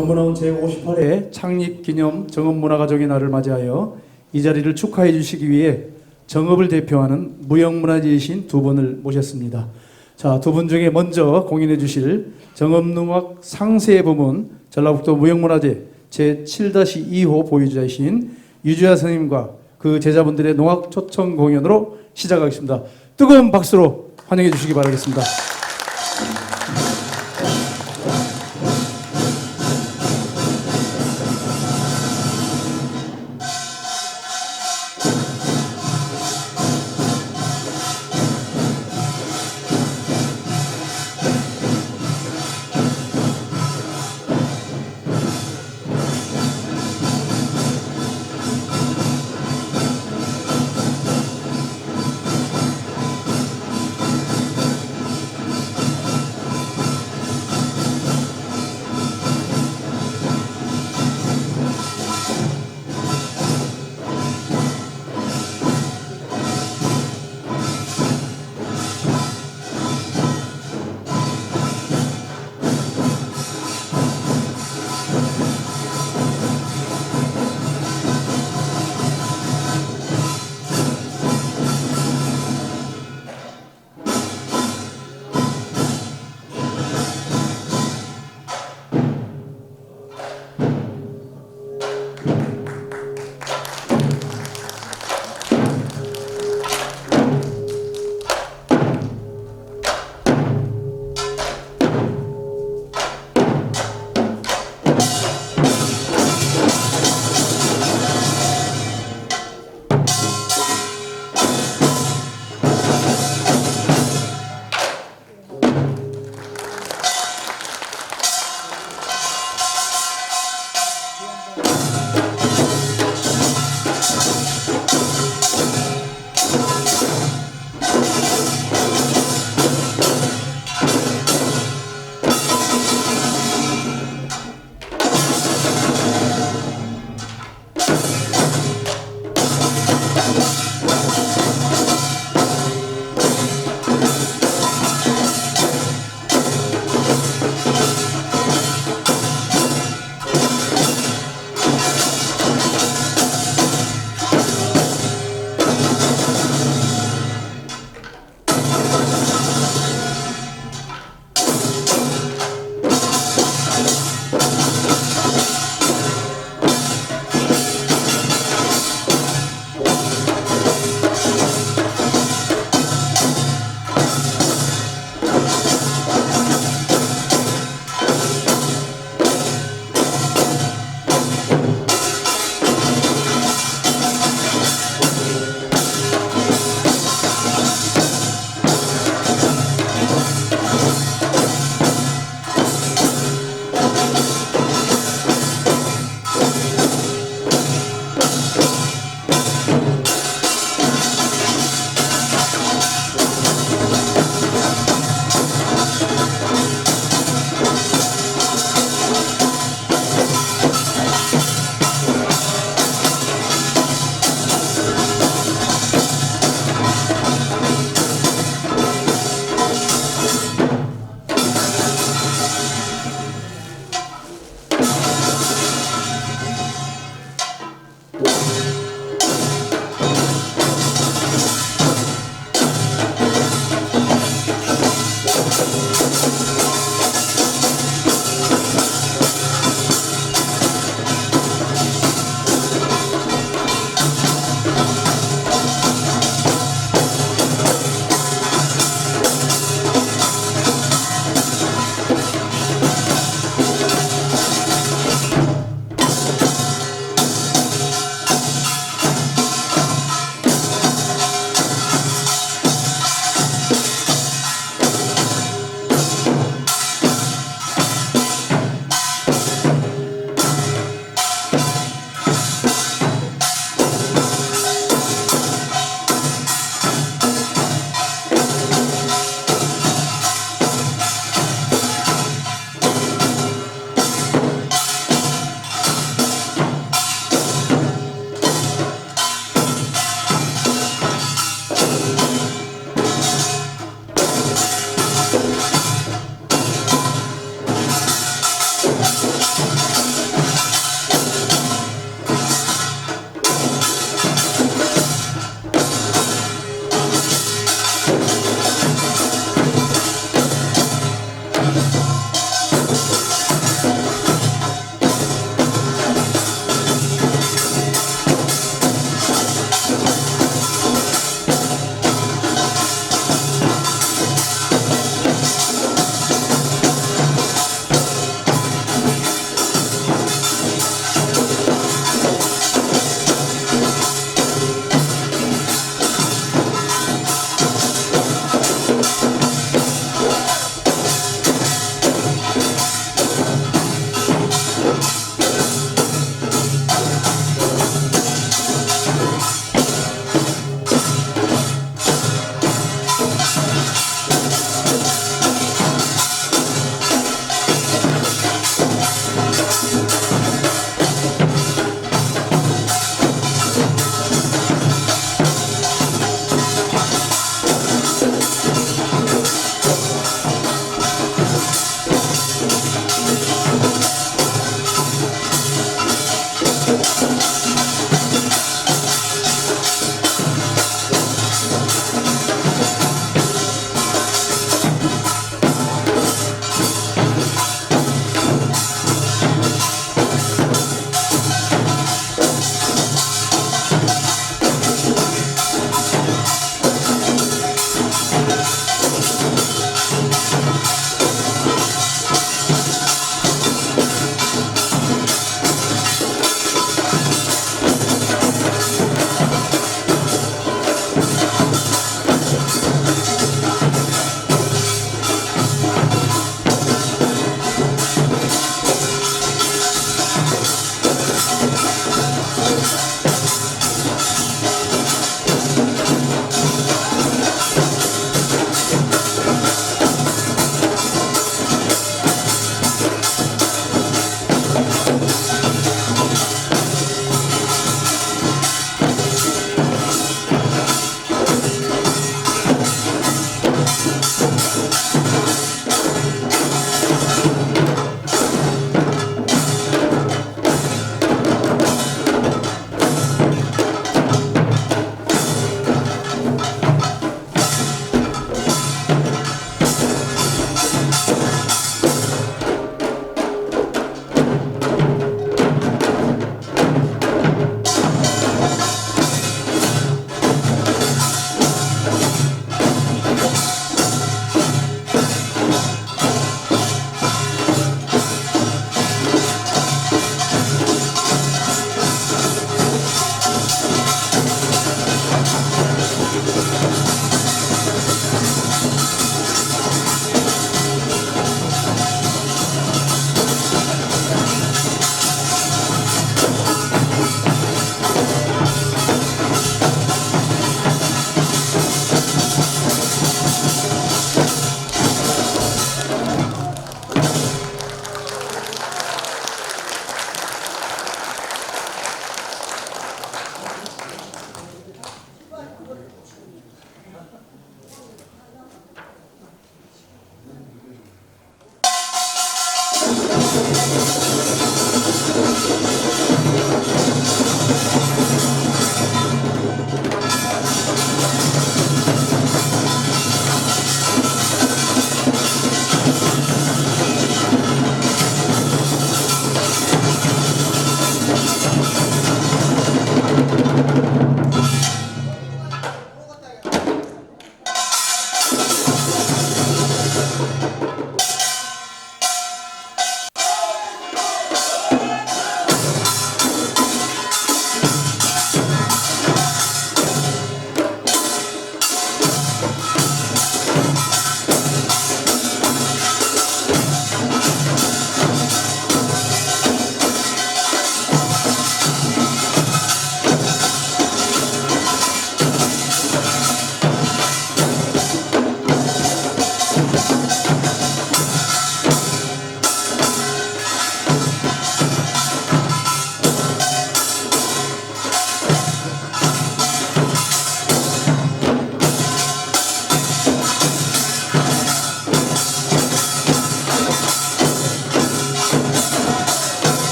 정읍문화원 제58회 창립기념 정읍문화가족의 날을 맞이하여 이 자리를 축하해 주시기 위해 정읍을 대표하는 무형문화재이신 두 분을 모셨습니다. 자, 두 분 중에 먼저 공연해 주실 정읍음악 상세 부문 전라북도 무형문화재 제7-2호 보유자이신 유주야 선생님과 그 제자분들의 농악 초청 공연으로 시작하겠습니다. 뜨거운 박수로 환영해 주시기 바라겠습니다.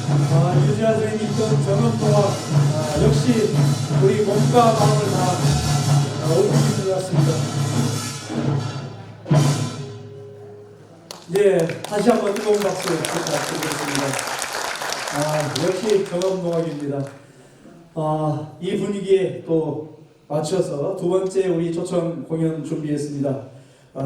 유지아 선생님이 있던 정엄동화 역시 우리 몸과 마음을 다 옮기는 것 같습니다. 예, 다시 한번 뜨거운 박수 부탁드리겠습니다. 역시 정엄동화입니다. 이 분위기에 또 맞춰서 두 번째 우리 초청 공연 준비했습니다.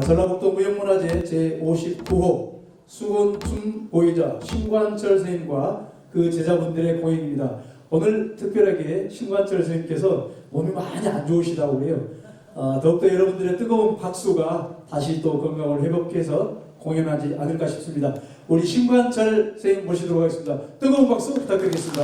전라북도 무형문화재 제59호 수곤춤 보이자 신관철 선생님과 그 제자분들의 공연입니다. 오늘 특별하게 신관철 선생님께서 몸이 많이 안 좋으시다고 그래요. 더욱더 여러분들의 뜨거운 박수가 다시 또 건강을 회복해서 공연하지 않을까 싶습니다. 우리 신관철 선생님 모시도록 하겠습니다. 뜨거운 박수 부탁드리겠습니다.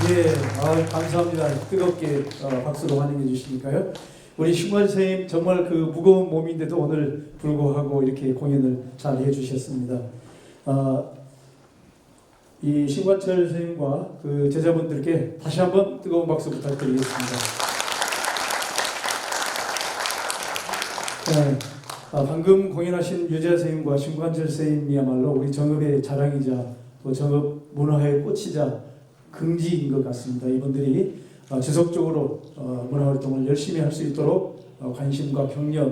예, 감사합니다. 뜨겁게 박수로 환영해 주시니까요. 우리 신관 선생님 정말 그 무거운 몸인데도 오늘 불구하고 이렇게 공연을 잘 해주셨습니다. 이 신관철 선생님과 그 제자분들께 다시 한번 뜨거운 박수 부탁드리겠습니다. 네, 방금 공연하신 유재 선생님과 신관철 선생님이야말로 우리 정읍의 자랑이자 또 정읍 문화의 꽃이자 긍지인 것 같습니다. 이분들이 지속적으로 문화활동을 열심히 할 수 있도록 관심과 격려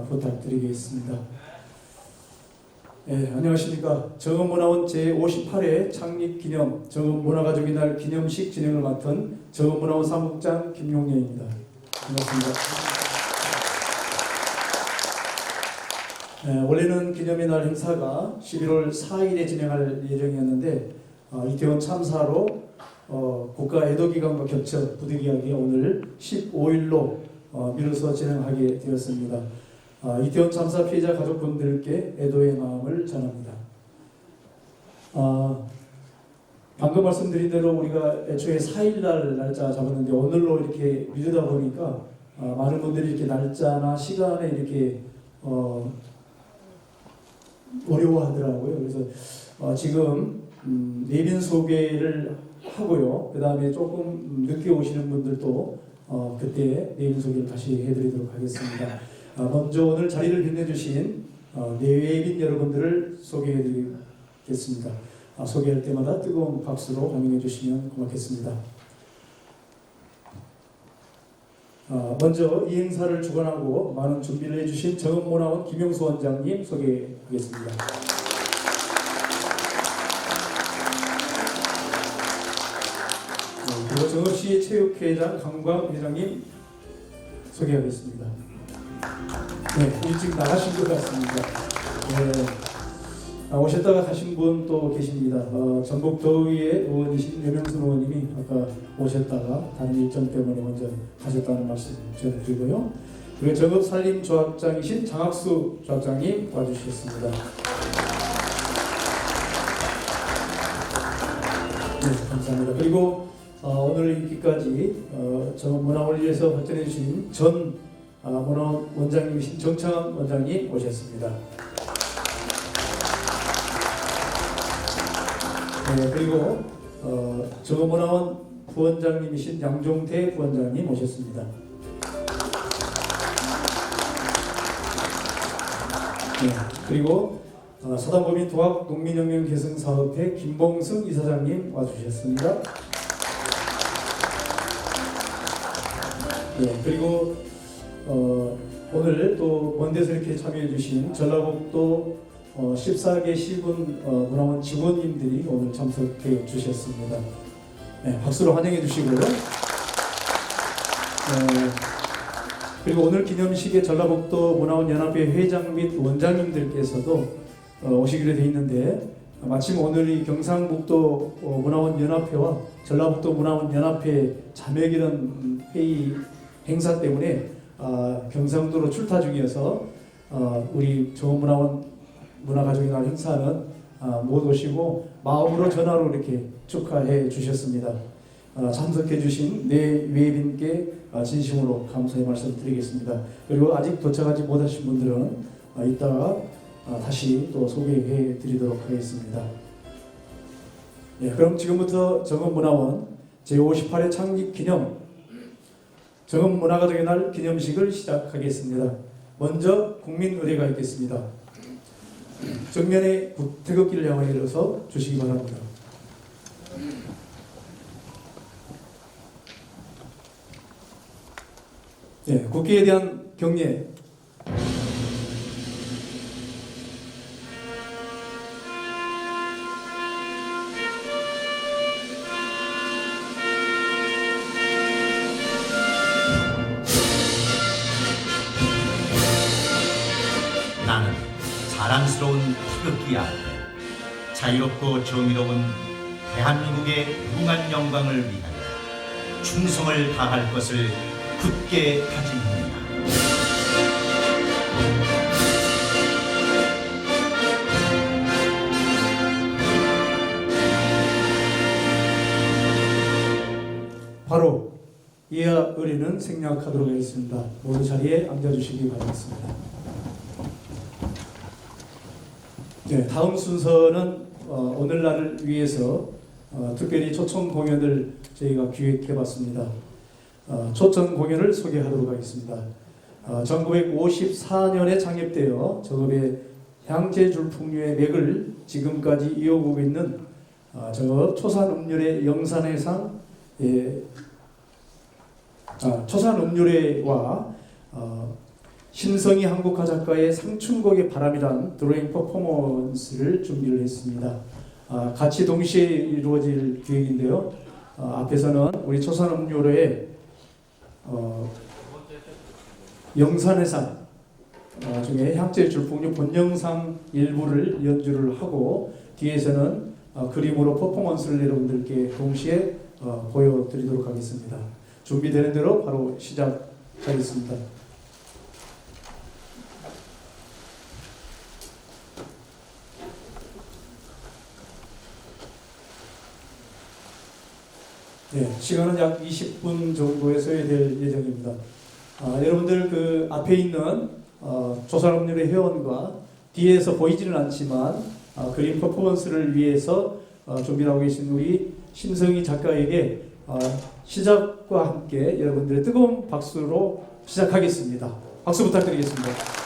부탁드리겠습니다. 네, 안녕하십니까. 정읍문화원 제58회 창립기념 정읍문화가족의 날 기념식 진행을 맡은 정읍문화원 사무국장 김용래입니다. 반갑습니다. 네, 원래는 기념의 날 행사가 11월 4일에 진행할 예정이었는데 이태원 참사로 국가 애도기간과 겹쳐 부득이하게 오늘 15일로 미뤄서 진행하게 되었습니다. 이태원 참사 피해자 가족분들께 애도의 마음을 전합니다. 방금 말씀드린 대로 우리가 애초에 4일날 날짜 잡았는데 오늘로 이렇게 미루다 보니까 많은 분들이 이렇게 날짜나 시간에 이렇게 어려워하더라고요. 그래서 지금 내빈 소개를 하고요. 그 다음에 조금 늦게 오시는 분들도 그때 내빈 소개를 다시 해드리도록 하겠습니다. 먼저 오늘 자리를 빛내주신 내외빈 여러분들을 소개해드리겠습니다. 소개할 때마다 뜨거운 박수로 환영해 주시면 고맙겠습니다. 먼저 이 행사를 주관하고 많은 준비를 해주신 정읍문화원 김용수 원장님 소개하겠습니다. 그리고 정읍시 체육회장 강광 회장님 소개하겠습니다. 네, 일찍 나가신 것 같습니다. 네, 오셨다가 가신 분 또 계십니다. 전북도의회 의원이신 여명순 의원님이 아까 오셨다가 다른 일정 때문에 먼저 가셨다는 말씀 전해드리고요. 그리고 정읍산림조합장이신 장학수 조합장님 와주셨습니다. 네, 감사합니다. 그리고 오늘 있기까지 정읍문화원을 위해서 발전해 주신 전 문화원 원장님이신 정창환 원장님 오셨습니다. 네, 그리고 정읍문화원 부원장님이신 양종태 부원장님 오셨습니다. 네, 그리고 서당법인 도합농민혁명개성사업회 김봉승 이사장님 와주셨습니다. 네, 그리고 오늘 또 먼 데서 이렇게 참여해 주신 전라북도 14개 시군 문화원 직원님들이 오늘 참석해 주셨습니다. 네, 박수로 환영해 주시고요. 그리고 오늘 기념식에 전라북도 문화원 연합회 회장 및 원장님들께서도 오시기로 되어 있는데 마침 오늘 이 경상북도 문화원 연합회와 전라북도 문화원 연합회 자매기른 회의 행사 때문에 경상도로 출타 중이어서 우리 정읍문화원 문화가족의 날 행사는 못 오시고 마음으로 전화로 이렇게 축하해 주셨습니다. 참석해 주신 내외빈께 진심으로 감사의 말씀 드리겠습니다. 그리고 아직 도착하지 못하신 분들은 이따가 다시 또 소개해 드리도록 하겠습니다. 네, 그럼 지금부터 정읍문화원 제58회 창립 기념 정읍문화가족의 날 기념식을 시작하겠습니다. 먼저 국민의례가 있겠습니다. 정면에 태극기를 향하여 일어서 주시기 바랍니다. 네, 국기에 대한 경례. 나는 자랑스러운 태극기 아래 자유롭고 정의로운 대한민국의 무한 영광을 위하여 충성을 다할 것을 굳게 다짐합니다. 바로 이하 의뢰는 생략하도록 하겠습니다. 모두 자리에 앉아주시기 바라겠습니다. 네, 다음 순서는 오늘날을 위해서 특별히 초청 공연을 저희가 기획해봤습니다. 초청 공연을 소개하도록 하겠습니다. 1954년에 창립되어 정읍의 향제줄풍류의 맥을 지금까지 이어오고 있는 정읍 초산음률의 영산회상 초산음률회와 신성희 한국화 작가의 상춘곡의 바람이란 드로잉 퍼포먼스를 준비를 했습니다. 같이 동시에 이루어질 기획인데요. 앞에서는 우리 초산음률회의 영산회상 중에 향제줄풍류 본영상 일부를 연주를 하고 뒤에서는 그림으로 퍼포먼스를 여러분들께 동시에 보여드리도록 하겠습니다. 준비되는 대로 바로 시작하겠습니다. 네, 시간은 약 20분 정도에 소요될 예정입니다. 여러분들 그 앞에 있는 조산음률의 회원과 뒤에서 보이지는 않지만 그림 퍼포먼스를 위해서 준비하고 계신 우리 신성희 작가에게 시작과 함께 여러분들의 뜨거운 박수로 시작하겠습니다. 박수 부탁드리겠습니다.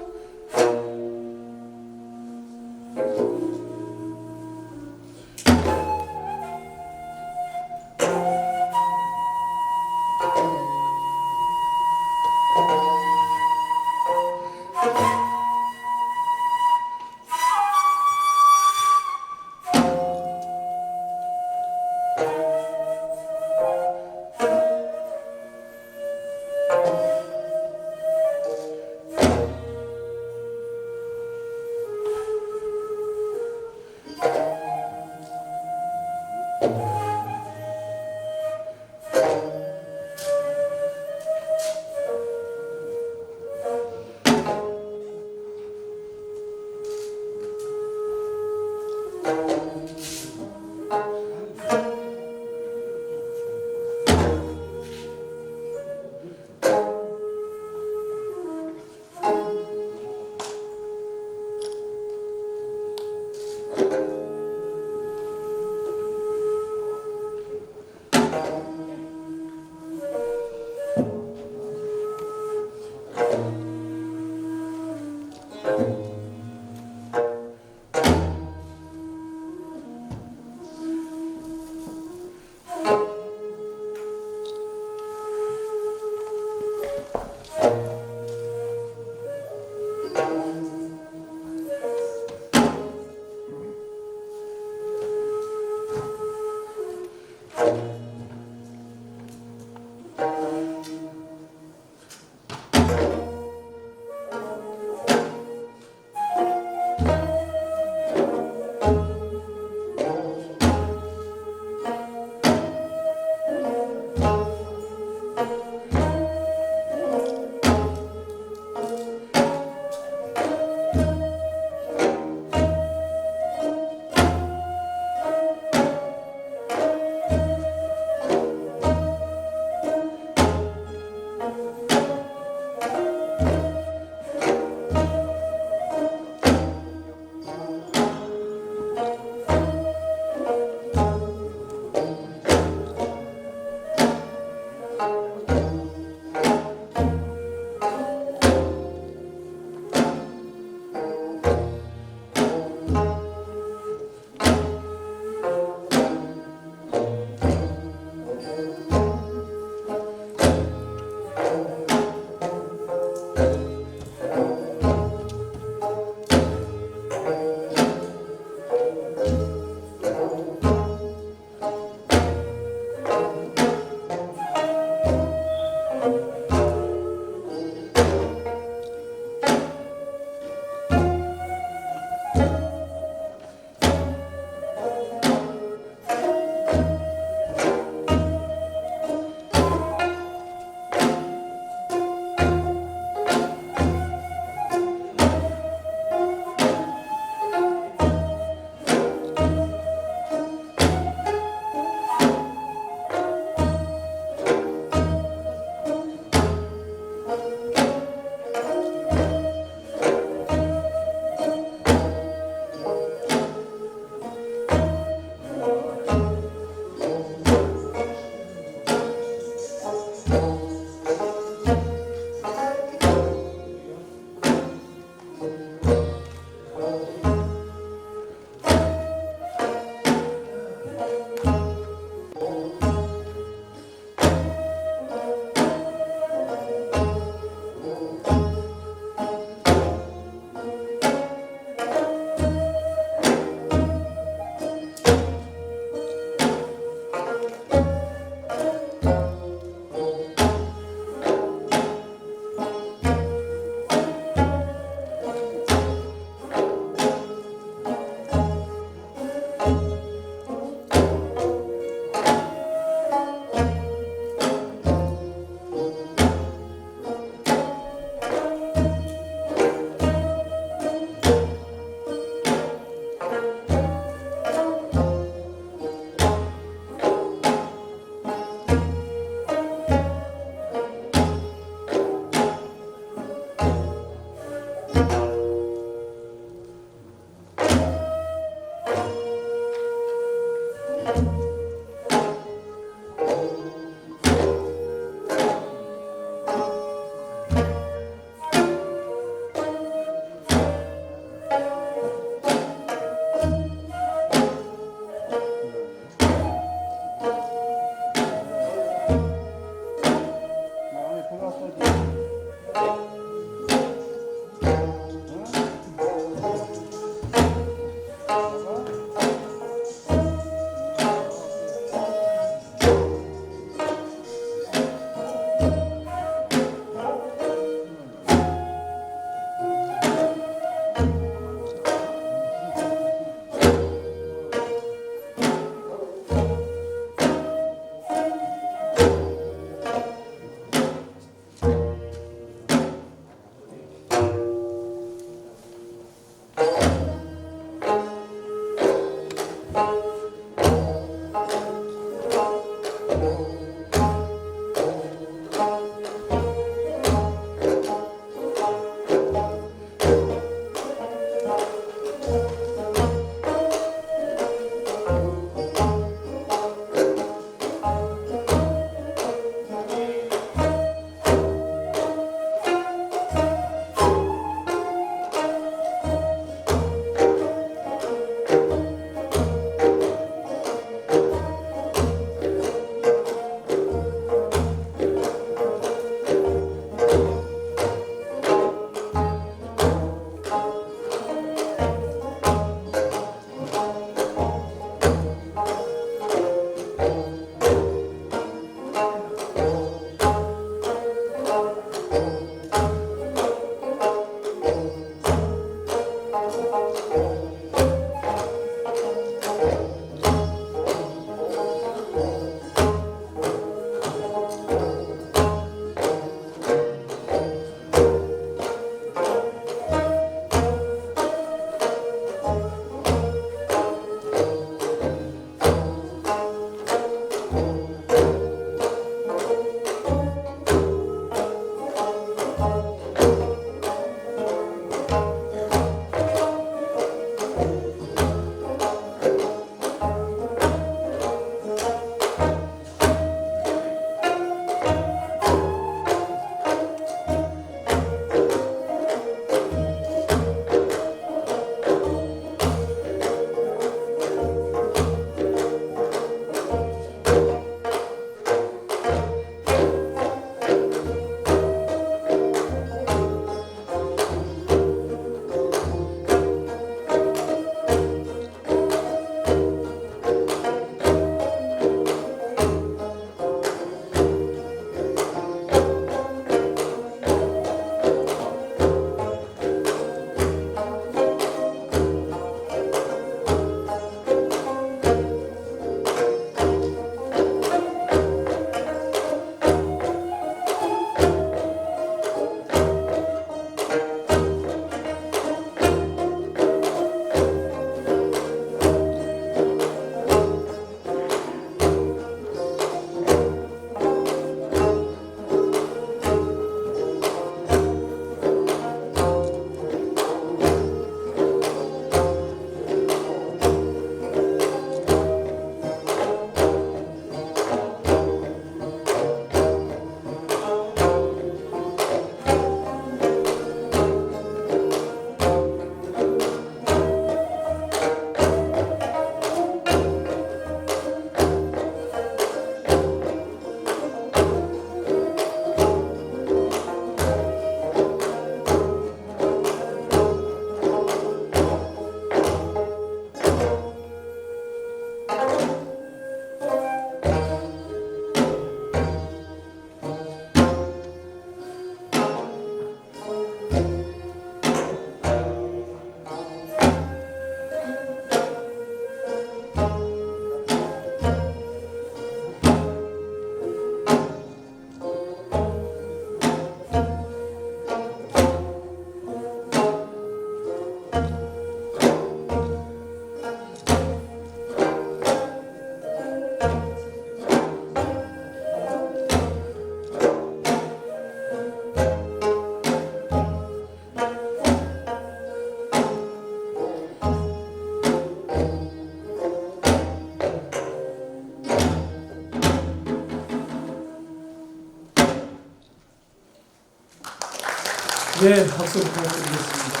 네, 박수 부탁드리겠습니다.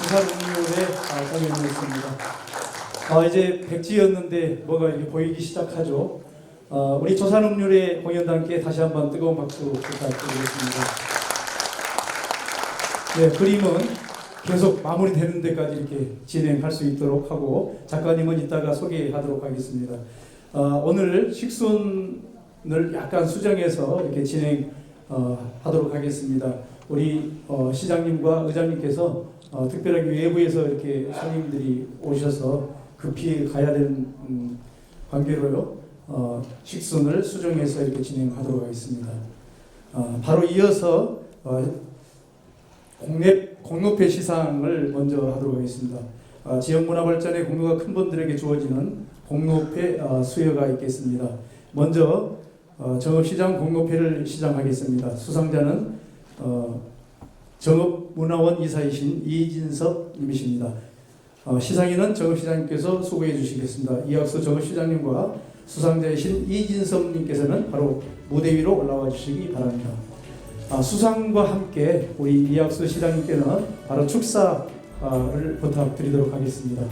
수사공유의 공연이었습니다. 이제 백지였는데 뭐가 이렇게 보이기 시작하죠. 우리 조산음률의 공연단께 다시 한번 뜨거운 박수 부탁드리겠습니다. 네, 그림은 계속 마무리되는 데까지 이렇게 진행할 수 있도록 하고 작가님은 이따가 소개하도록 하겠습니다. 오늘 식순을 약간 수정해서 이렇게 진행하도록 하겠습니다. 우리 시장님과 의장님께서 특별하게 외부에서 이렇게 손님들이 오셔서 급히 가야 되는 관계로요. 식순을 수정해서 이렇게 진행하도록 하겠습니다. 바로 이어서 공로패 시상을 먼저 하도록 하겠습니다. 지역문화발전에 공로가 큰 분들에게 주어지는 공로패 수여가 있겠습니다. 먼저 정읍시장 공로패를 시작하겠습니다. 수상자는 정읍문화원 이사이신 이진섭 님이십니다. 시상에는 정읍시장님께서 수고해 주시겠습니다. 이학수 정읍시장님과 수상자이신 이진섭 님께서는 바로 무대 위로 올라와 주시기 바랍니다. 수상과 함께 우리 이학수 시장님께는 바로 축사를 부탁드리도록 하겠습니다.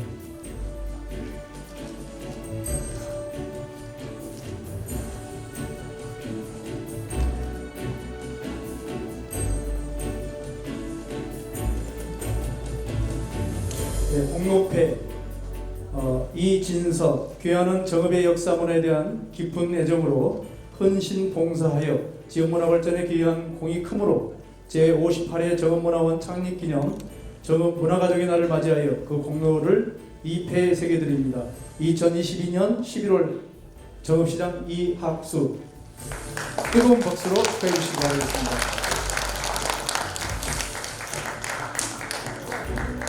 네, 공로패 이진섭 귀하는 정읍의 역사문화에 대한 깊은 애정으로 헌신 봉사하여 지역문화발전에 기여한 공이 크므로 제58회 정읍문화원 창립기념 정읍문화가족의 날을 맞이하여 그 공로를 2패 새겨드립니다. 2022년 11월 정읍시장 이학수 뜨거운 박수로 축하해 주시기 바라겠습니다.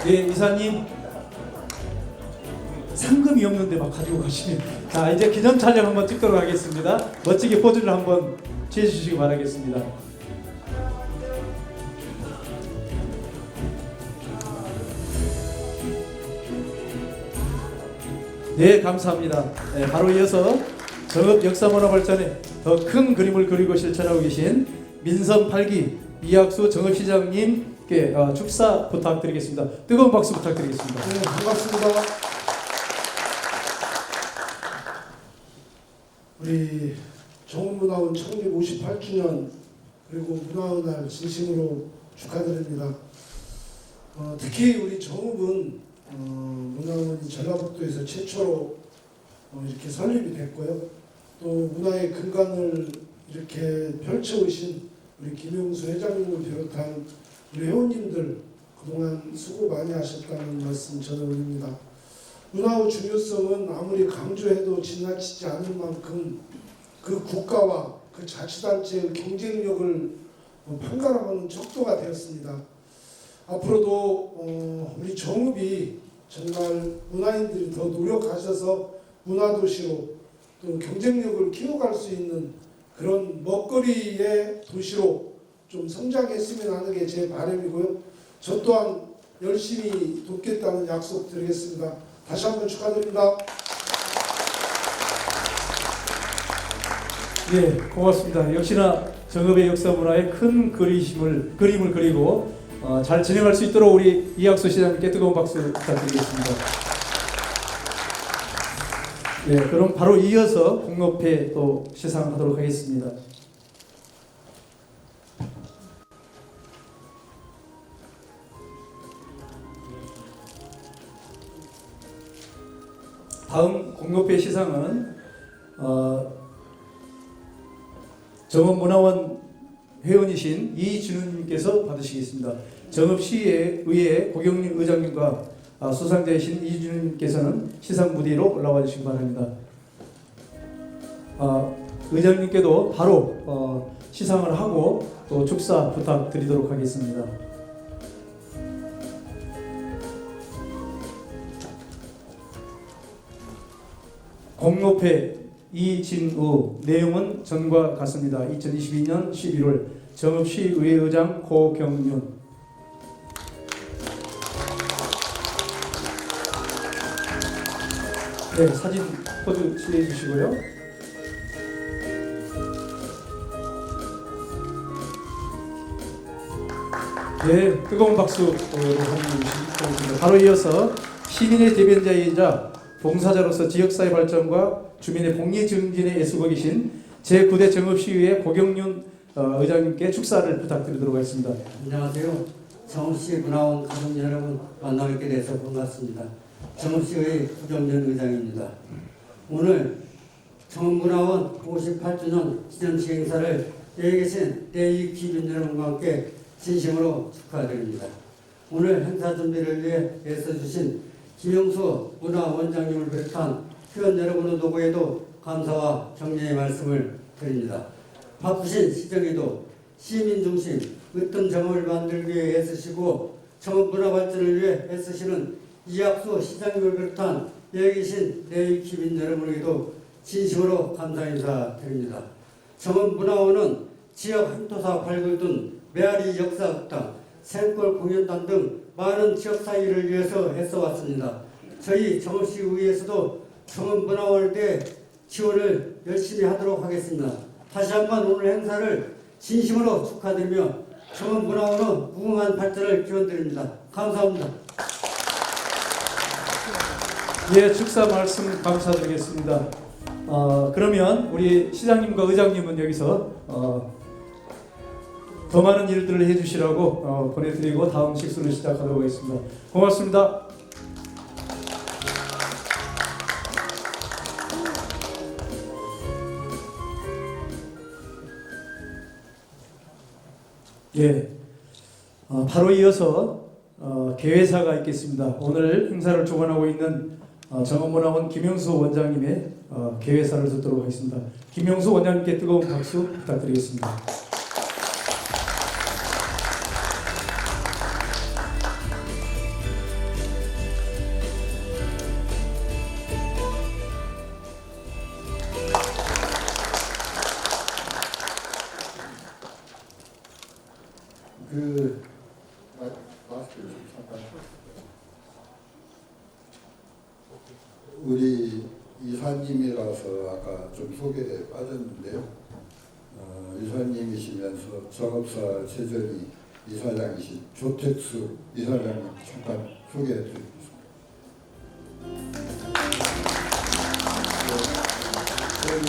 네, 이사님 상금이 없는데 막 가지고 가시면 자 이제 기념 촬영 한번 찍도록 하겠습니다. 멋지게 포즈를 한번 취해주시기 바라겠습니다. 네, 감사합니다. 네, 바로 이어서 정읍 역사문화 발전에 더 큰 그림을 그리고 실천하고 계신 민선 8기 이학수 정읍시장님께 축사 부탁드리겠습니다. 뜨거운 박수 부탁드리겠습니다. 네, 반갑습니다. 우리 정읍문화원 창립 58주년 그리고 문화의 날 진심으로 축하드립니다. 특히 우리 정읍은 문화원이 전라북도에서 최초로 이렇게 설립이 됐고요. 또 문화의 근간을 이렇게 펼쳐오신 우리 김용수 회장님을 비롯한 우리 회원님들 그동안 수고 많이 하셨다는 말씀 전해드립니다. 문화의 중요성은 아무리 강조해도 지나치지 않을 만큼 그 국가와 그 자치단체의 경쟁력을 판가름하는 척도가 되었습니다. 앞으로도 우리 정읍이 정말 문화인들이 더 노력하셔서 문화도시로 또 경쟁력을 키워갈 수 있는 그런 먹거리의 도시로 좀 성장했으면 하는 게 제 바람이고요. 저 또한 열심히 돕겠다는 약속 드리겠습니다. 다시 한번 축하드립니다. 네, 고맙습니다. 역시나 정읍의 역사 문화에 큰 그림을 그리고 잘 진행할 수 있도록 우리 이학수 시장님께 뜨거운 박수 부탁드리겠습니다. 네, 그럼 바로 이어서 공로패 또 시상하도록 하겠습니다. 다음 공로패 시상은 정읍문화원 회원이신 이준우님께서 받으시겠습니다. 정읍시의회 고경림 의장님과 수상자이신 이준우님께서는 시상 무대로 올라와 주시기 바랍니다. 의장님께도 바로 시상을 하고 또 축사 부탁드리도록 하겠습니다. 공로패 이진우 내용은 전과 같습니다. 2022년 11월 정읍시의회의장 고경윤 네, 사진 포즈 취해 주시고요. 네, 뜨거운 박수 보내주시겠습니다. 바로 이어서 시민의 대변자이자 봉사자로서 지역사회 발전과 주민의 복리 증진에 애쓰고 계신 제9대 정읍시의회 고경윤 의장님께 축사를 부탁드리도록 하겠습니다. 안녕하세요. 정읍시 문화원 가족 여러분 만나뵙게 돼서 반갑습니다. 정읍시의 고경윤 의장입니다. 오늘 정읍문화원 58주년 기념식 행사를 여기 계신 대의 기빈 여러분과 함께 진심으로 축하드립니다. 오늘 행사 준비를 위해 애써주신 김영수 문화원장님을 비롯한 회원 여러분의 노고에도 감사와 격려의 말씀을 드립니다. 바쁘신 시정에도 시민 중심 으뜸 정읍을 만들기 위해 애쓰시고 정읍 문화 발전을 위해 애쓰시는 이학수 시장님을 비롯한 여기 계신 내의 기빈 여러분에게도 진심으로 감사 인사 드립니다. 정읍 문화원은 지역 한토사 발굴 등 메아리 역사극단, 생골 공연단 등 많은 지역 사회를 위해서 애써왔습니다. 저희 정읍시 의회에서도 정읍 문화원에 대해 지원을 열심히 하도록 하겠습니다. 다시 한번 오늘 행사를 진심으로 축하드리며 정읍 문화원은 무궁한 발전을 기원드립니다. 감사합니다. 예, 축사 말씀 감사드리겠습니다. 그러면 우리 시장님과 의장님은 여기서 더 많은 일들을 해주시라고 보내드리고 다음 식수를 시작하도록 하겠습니다. 고맙습니다. 예, 바로 이어서 개회사가 있겠습니다. 오늘 행사를 주관하고 있는 정읍문화원 김영수 원장님의 개회사를 듣도록 하겠습니다. 김영수 원장님께 뜨거운 박수 부탁드리겠습니다. 우리 이사님이라서 아까 좀 소개에 빠졌는데요. 이사님이시면서 정읍사 최전희 이사장이신 조택수 이사장님 잠깐 소개해 드리겠습니다. 저희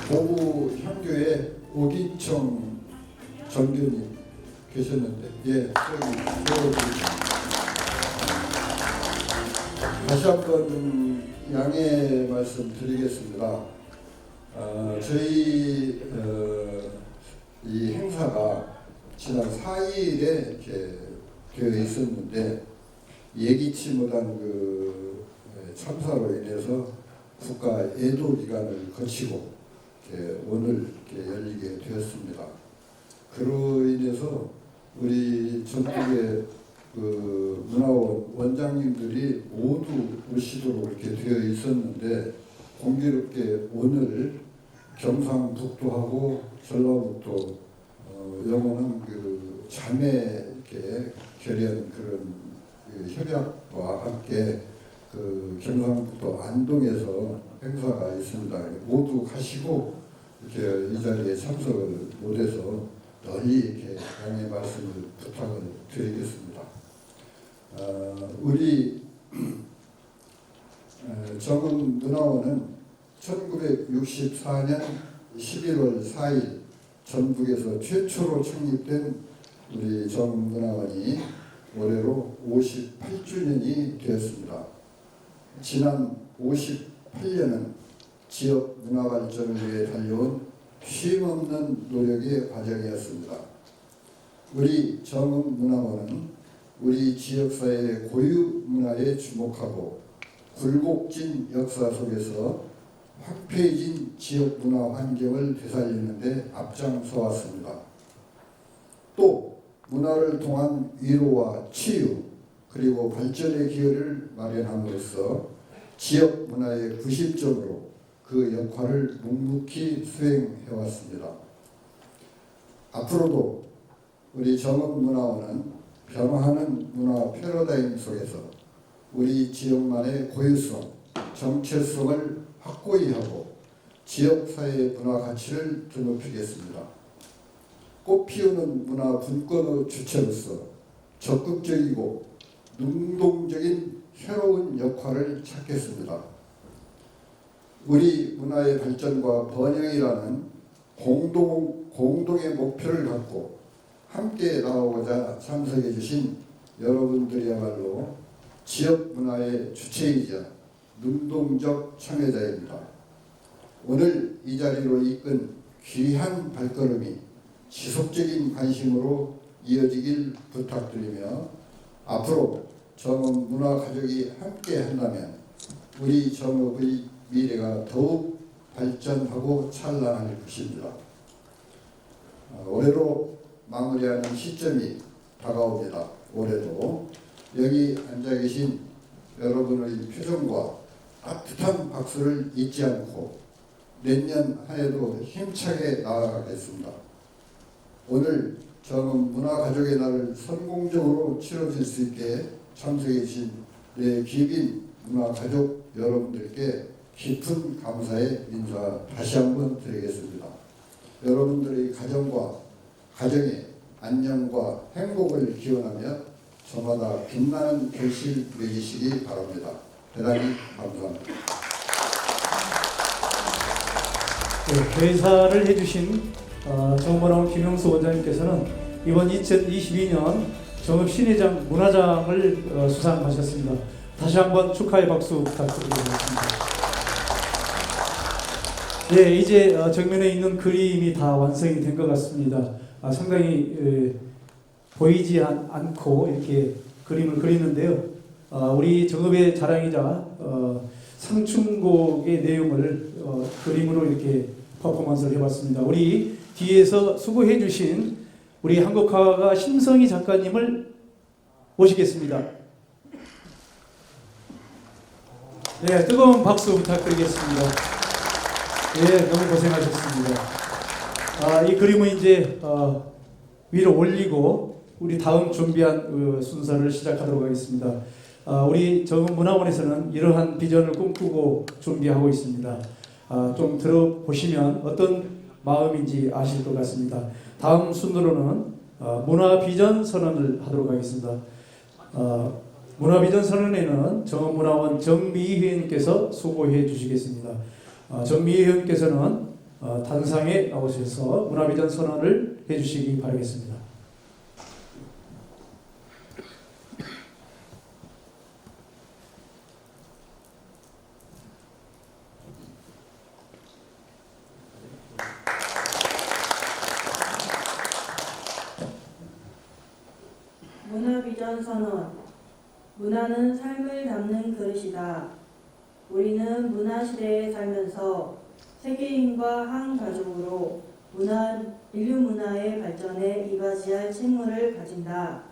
보부 향교에 오기청 전교님 계셨는데, 예, 다시 한번 양해 말씀드리겠습니다. 저희 이 행사가 지난 4일에 이렇게 되어 있었는데 예기치 못한 그 참사로 인해서 국가 애도 기간을 거치고 오늘 이렇게 열리게 되었습니다. 그로 인해서 우리 전국의 그 문화원 원장님들이 모두 오시도록 이렇게 되어 있었는데 공교롭게 오늘 경상북도하고 전라북도 영원한 그 자매 이렇게 결연 그런 그 협약과 함께 그 경상북도 안동에서 행사가 있습니다. 모두 가시고 이렇게 이 자리에 참석을 못해서 널리 이렇게 양해 말씀을 부탁을 드리겠습니다. 우리 정읍문화원은 1964년 11월 4일 전북에서 최초로 창립된 우리 정읍문화원이 올해로 58주년이 되었습니다. 지난 58년은 지역 문화 발전을 위해 달려온 쉼없는 노력의 과정이었습니다. 우리 정읍문화원은 우리 지역사회의 고유 문화에 주목하고 굴곡진 역사 속에서 황폐해진 지역 문화 환경을 되살리는 데 앞장서 왔습니다. 또 문화를 통한 위로와 치유 그리고 발전의 기회를 마련함으로써 지역 문화의 구심점으로 그 역할을 묵묵히 수행해왔습니다. 앞으로도 우리 정읍문화원은 변화하는 문화 패러다임 속에서 우리 지역만의 고유성, 정체성을 확고히 하고 지역사회의 문화 가치를 드높이겠습니다. 꽃피우는 문화 분권의 주체로서 적극적이고 능동적인 새로운 역할을 찾겠습니다. 우리 문화의 발전과 번영이라는 공동의 목표를 갖고 함께 나아가고자 참석해 주신 여러분들이야말로 지역 문화의 주체이자 능동적 참여자입니다. 오늘 이 자리로 이끈 귀한 발걸음이 지속적인 관심으로 이어지길 부탁드리며 앞으로 정읍 문화가족이 함께 한다면 우리 정읍의 미래가 더욱 발전하고 찬란할 것입니다. 올해로 마무리하는 시점이 다가옵니다. 올해도 여기 앉아 계신 여러분의 표정과 따뜻한 박수를 잊지 않고 내년 한 해도 힘차게 나아가겠습니다. 오늘 정읍 문화가족의 날을 성공적으로 치러질 수 있게 참석해 주신 내 귀빈 문화가족 여러분들께 깊은 감사의 인사 다시 한번 드리겠습니다. 여러분들의 가정과 가정의 안녕과 행복을 기원하며 저마다 빛나는 결실 맺으시기 바랍니다. 대단히 감사합니다. 네, 개사를 해주신 정문화원 김영수 원장님께서는 이번 2022년 정읍 신회장 문화장을 수상하셨습니다. 다시 한번 축하의 박수 부탁드리겠습니다. 네, 이제 정면에 있는 그림이 다 완성이 된 것 같습니다. 상당히 보이지 않고 이렇게 그림을 그리는데요. 우리 정읍의 자랑이자 상충곡의 내용을 그림으로 이렇게 퍼포먼스를 해봤습니다. 우리 뒤에서 수고해 주신 우리 한국화가 심성희 작가님을 모시겠습니다. 네, 뜨거운 박수 부탁드리겠습니다. 네, 너무 고생하셨습니다. 이 그림은 이제 위로 올리고 우리 다음 준비한 순서를 시작하도록 하겠습니다. 우리 정읍문화원에서는 이러한 비전을 꿈꾸고 준비하고 있습니다. 좀 들어보시면 어떤 마음인지 아실 것 같습니다. 다음 순서로는 문화비전 선언을 하도록 하겠습니다. 문화비전 선언에는 정읍문화원 정미희 회원께서 수고해 주시겠습니다. 정미희 회원께서는 단상에 나오셔서 문화비전 선언을 해주시기 바라겠습니다. 문화비전 선언. 문화는 삶을 담는 그릇이다. 우리는 문화시대에 살면서 세계인과 한 가족으로 인류 문화의 발전에 이바지할 책무를 가진다.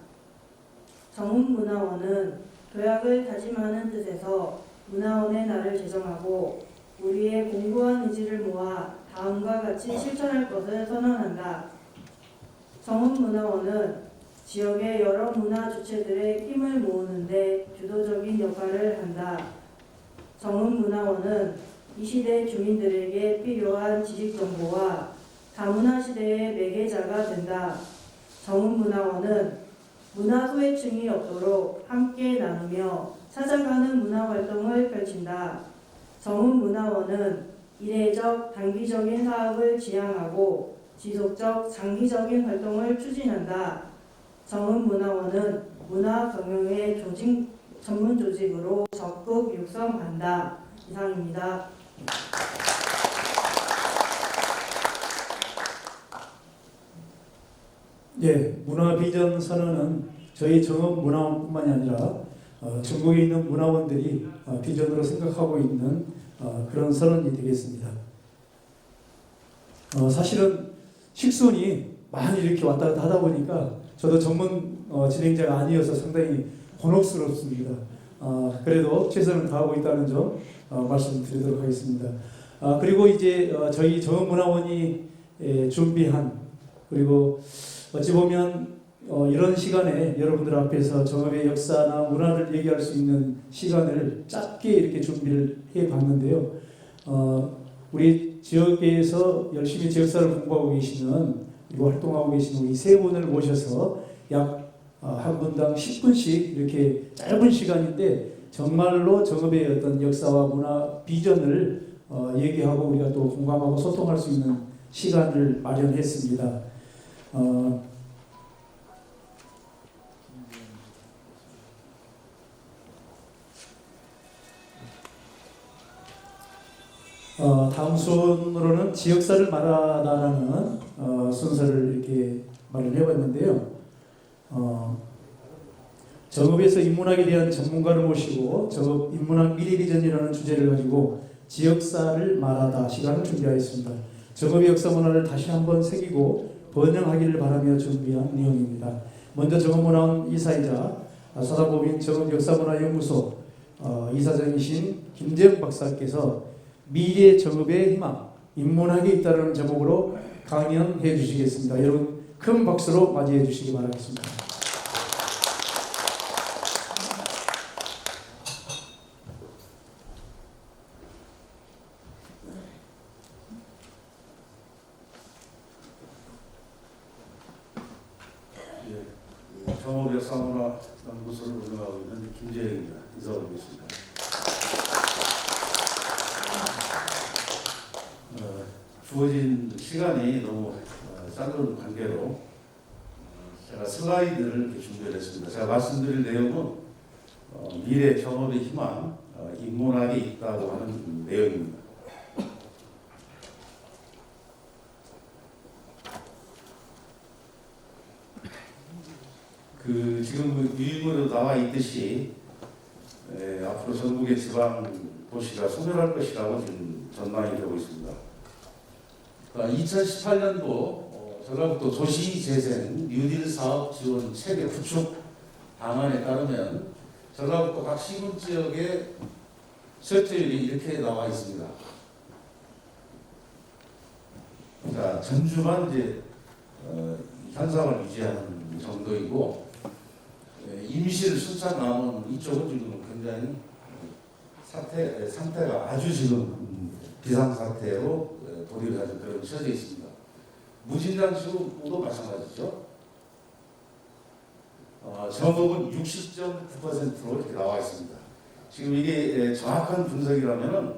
정읍문화원은 도약을 다짐하는 뜻에서 문화원의 날을 제정하고 우리의 공고한 의지를 모아 다음과 같이 실천할 것을 선언한다. 정읍문화원은 지역의 여러 문화 주체들의 힘을 모으는 데 주도적인 역할을 한다. 정읍문화원은 이 시대 주민들에게 필요한 지식정보와 다문화 시대의 매개자가 된다. 정읍문화원은 문화 소외층이 없도록 함께 나누며 찾아가는 문화활동을 펼친다. 정읍문화원은 이례적 단기적인 사업을 지향하고 지속적 장기적인 활동을 추진한다. 정읍문화원은 문화경영의 전문 조직으로 적극 육성한다. 이상입니다. 예, 문화비전 선언은 저희 정읍문화원뿐만이 아니라 전국에 있는 문화원들이 비전으로 생각하고 있는 그런 선언이 되겠습니다. 사실은 식순이 많이 이렇게 왔다 갔다 하다 보니까 저도 전문 진행자가 아니어서 상당히 곤혹스럽습니다. 그래도 최선을 다하고 있다는 점 말씀드리도록 하겠습니다. 그리고 이제 저희 정읍문화원이 준비한, 그리고 어찌 보면 이런 시간에 여러분들 앞에서 정읍의 역사나 문화를 얘기할 수 있는 시간을 짧게 이렇게 준비를 해봤는데요. 우리 지역에서 열심히 지역사를 공부하고 계시는 그리고 활동하고 계신 우리 세 분을 모셔서 약 한 분당 10분씩 이렇게 짧은 시간인데 정말로 정읍의 어떤 역사와 문화 비전을 얘기하고 우리가 또 공감하고 소통할 수 있는 시간을 마련했습니다. 다음 순으로는 지역사를 말하다라는 순서를 이렇게 마련해봤는데요. 정읍에서 인문학에 대한 전문가를 모시고 정읍 인문학 미래비전이라는 주제를 가지고 지역사를 말하다 시간을 준비하였습니다. 정읍의 역사 문화를 다시 한번 새기고 번영하기를 바라며 준비한 내용입니다. 먼저 정읍문화원 이사이자 사단법인 정읍역사문화연구소 이사장이신 김재영 박사께서 미래 정읍의 희망, 인문학에 있다는 제목으로 강연해 주시겠습니다. 여러분 큰 박수로 맞이해 주시기 바라겠습니다. 정읍역사문화연구소를 운영하고 있는 김재영입니다. 인사드리겠습니다. 주어진 시간이 너무 짧은 관계로 제가 슬라이드를 이렇게 준비를 했습니다. 제가 말씀드릴 내용은 미래 정읍의 희망, 인문학이 있다고 하는 내용입니다. 지금 유인물에도 나와 있듯이 앞으로 전국의 지방 도시가 소멸할 것이라고 지금 전망이 되고 있습니다. 2018년도 전라북도 도시재생 뉴딜 사업 지원 체계 구축 방안에 따르면 전라북도 각 시군 지역의 쇠퇴율이 이렇게 나와 있습니다. 자, 전주만 이제 현상을 유지하는 정도이고 임시를 순찰 남은 이쪽은 지금 굉장히 상태가 아주 지금 비상사태로 도리를 가진 그런 처지에 있습니다. 무진장지구도 마찬가지죠. 정읍은 60.9%로 이렇게 나와 있습니다. 지금 이게 정확한 분석이라면은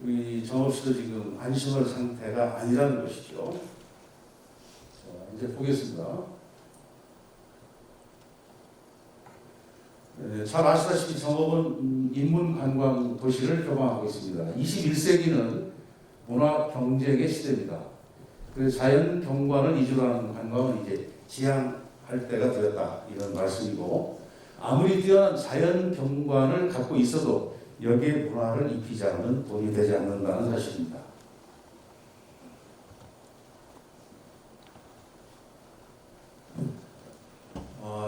우리 정읍시도 지금 안심할 상태가 아니라는 것이죠. 이제 보겠습니다. 잘 아시다시피 정읍은 인문관광 도시를 표방하고 있습니다. 21세기는 문화 경쟁의 시대입니다. 그래서 자연 경관을 위주로 하는 관광은 이제 지향할 때가 되었다 이런 말씀이고, 아무리 뛰어난 자연 경관을 갖고 있어도 여기에 문화를 입히지 않으면 돈이 되지 않는다는 사실입니다.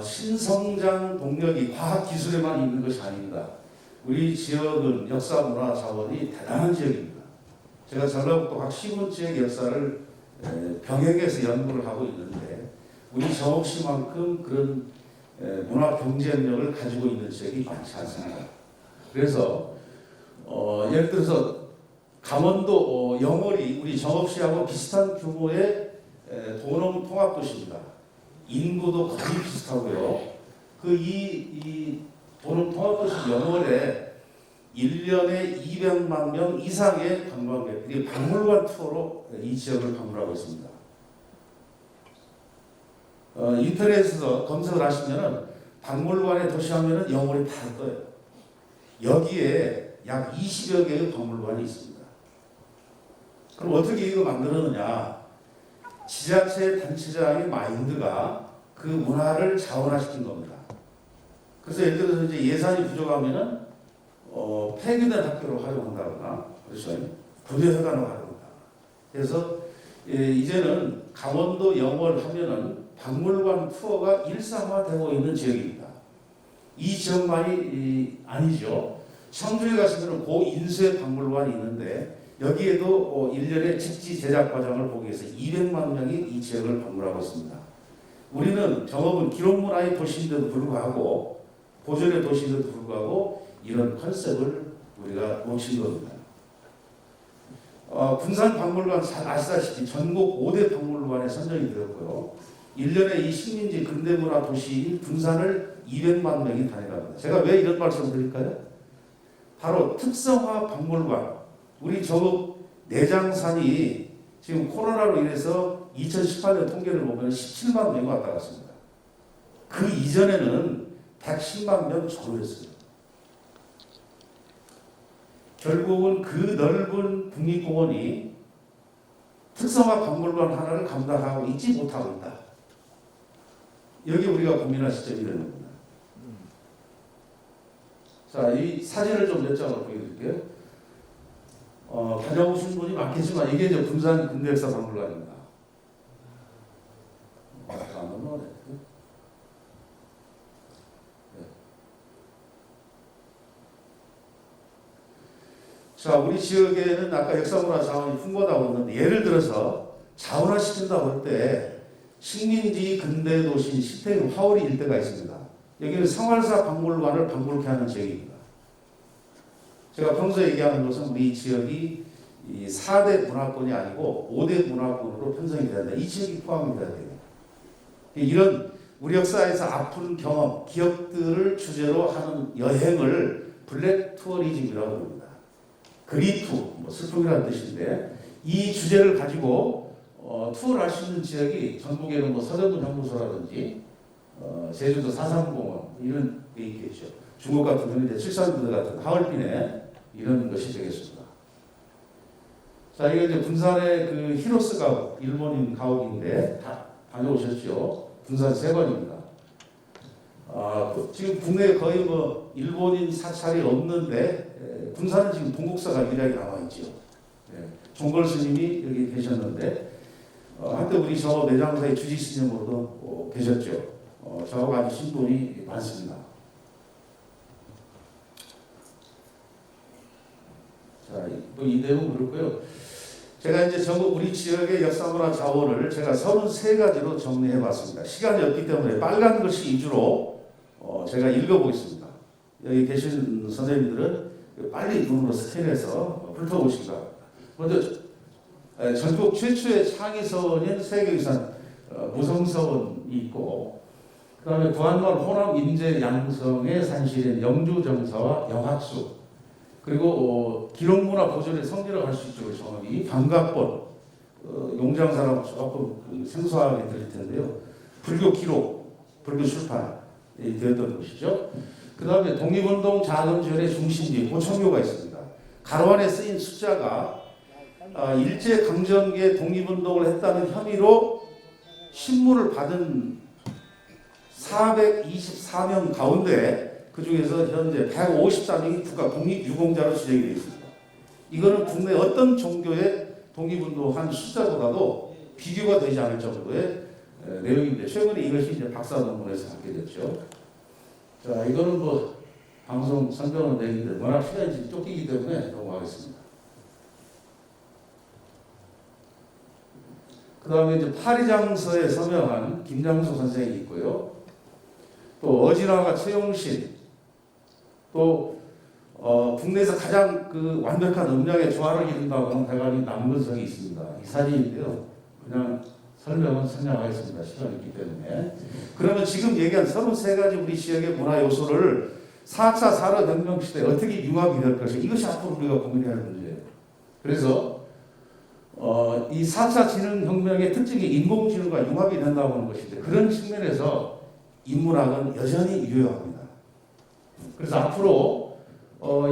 신성장 동력이 과학기술에만 있는 것이 아닙니다. 우리 지역은 역사 문화 자원이 대단한 지역입니다. 제가 전라북도 각 시군 지역 역사를 병행해서 연구를 하고 있는데 우리 정읍시만큼 그런 문화 경쟁력을 가지고 있는 지역이 많지 않습니다. 그래서 예를 들어서 강원도 영월이 우리 정읍시하고 비슷한 규모의 도농 통합도시입니다. 인구도 거의 비슷하고요. 이 도농 통합도시 영월에 1년에 200만 명 이상의 관광객들이 박물관 투어로 이 지역을 방문하고 있습니다. 인터넷에서 검색을 하시면은 박물관의 도시하면은 영월이 다 떠요. 여기에 약 20여 개의 박물관이 있습니다. 그럼 어떻게 이거 만들었느냐? 지자체 단체장의 마인드가 그 문화를 자원화시킨 겁니다. 그래서 예를 들어서 이제 예산이 부족하면은 폐기된 학교로 활용한다거나, 그렇죠? 부대회관으로 활용한다. 그래서 이제는 강원도 영월 하면은 박물관 투어가 일상화되고 있는 지역입니다. 이 지역만이 아니죠. 청주에 가시면 고 인쇄 박물관이 있는데 여기에도 1년에 집지 제작 과정을 보기 위해서 200만 명이 이 지역을 방문하고 있습니다. 우리는 정읍은 기록문화의 도시인데도 불구하고 보존의 도시인데도 불구하고 이런 컨셉을 우리가 놓친 겁니다. 군산박물관 잘 아시다시피 전국 5대 박물관에 선정이 되었고요. 1년에 이 식민지 근대문화 도시인 군산을 200만 명이 다녀갑니다. 제가 왜 이런 말씀을 드릴까요? 바로 특성화 박물관, 우리 저국 내장산이 지금 코로나로 인해서 2018년 통계를 보면 17만 명이 왔다 갔습니다. 그 이전에는 110만 명 초월했어요. 결국은 그 넓은 국립공원이 특성화 박물관 하나를 감당하고 있지 못하고 있다. 여기 우리가 고민할 시점이 되는 겁니다. 자, 이 사진을 좀 몇 장을 보여드릴게요. 다녀오신 분이 많겠지만 이게 이제 군산 근대역사 박물관입니다. 안 넘어가네. 자, 우리 지역에는 아까 역사문화 자원이 풍부하다고 했는데 예를 들어서 자원화시킨다고 할 때 식민지 근대 도시 시태의 화오리 일대가 있습니다. 여기는 생활사 박물관을 방불케 하는 지역입니다. 제가 평소에 얘기하는 것은 우리 지역이 이 4대 문화권이 아니고 5대 문화권으로 편성이 돼야 된다. 이 지역이 포함이 돼야 돼요. 이런 우리 역사에서 아픈 경험, 기억들을 주제로 하는 여행을 블랙 투어리즘이라고 합니다. 그리투, 뭐 슬픔이라는 뜻인데 이 주제를 가지고 투어를 할 수 있는 지역이 전국에는 뭐 서대문 연구소라든지 제주도 사상공원 이런 게 있겠죠. 중국 같은 경우는 이제 칠산부대 같은 하얼빈에 이런 것이 되겠습니다. 자, 이게 이제 군산의 그 히로스 가옥, 일본인 가옥인데 다 다녀오셨죠. 군산 세관입니다. 지금 국내에 거의 뭐 일본인 사찰이 없는데 군산은 지금 동국사가 유일하게 남아있죠. 종걸 스님이 여기 계셨는데 한때 우리 저 내장사의 주지 스님으로도 계셨죠. 저하고 아주 신분이 많습니다. 자, 이 내용은 그렇고요. 제가 이제 전국 우리 지역의 역사문화 자원을 제가 33가지로 정리해봤습니다. 시간이 없기 때문에 빨간 글씨 위주로 제가 읽어보겠습니다. 여기 계신 선생님들은 빨리 눈으로 스캔해서 훑어보시기 바랍니다. 먼저 전국 최초의 창의서원인 세계유산 무성서원이 있고, 그 다음에 구한마을 호남 임제 양성의 산실인 영주정사와 영학수, 그리고 기록문화 보존의 성지라고 할 수 있죠. 정확히 방각본, 용장사라고 조금 생소하게 들릴 텐데요. 불교 기록, 불교 출판이 되었던 것이죠. 그 다음에 독립운동 자금지원의 중심지 고청교가 있습니다. 가로안에 쓰인 숫자가 일제강점기에 독립운동을 했다는 혐의로 신문을 받은 424명 가운데 그 중에서 현재 154명이 국가 독립유공자로 지정이 되어 있습니다. 이거는 국내 어떤 종교의 독립운동한 숫자보다도 비교가 되지 않을 정도의 내용인데 최근에 이것이 이제 박사 논문에서 갖게 됐죠. 자, 이거는 뭐 방송 선정은 내용인데 워낙 시간이 쫓기기 때문에 넘어가겠습니다. 그 다음에 이제 파리장서에 서명한 김장수 선생이 있고요. 또 어진화가 최용신, 또 국내에서 가장 그 완벽한 음량의 조화를 이룬다고 하는 대관인 남근성이 있습니다. 이 사진인데요. 그냥 설명은 생략하겠습니다. 시간이 있기 때문에. 그러면 지금 얘기한 33가지 우리 지역의 문화 요소를 4차 산업혁명 시대에 어떻게 융합이 될 것인가, 이것이 앞으로 우리가 고민해야 할 문제예요. 그래서 이 4차 진흥혁명의 특징이 인공지능과 융합이 된다고 하는 것인데, 그런 측면에서 인문학은 여전히 유효합니다. 그래서 앞으로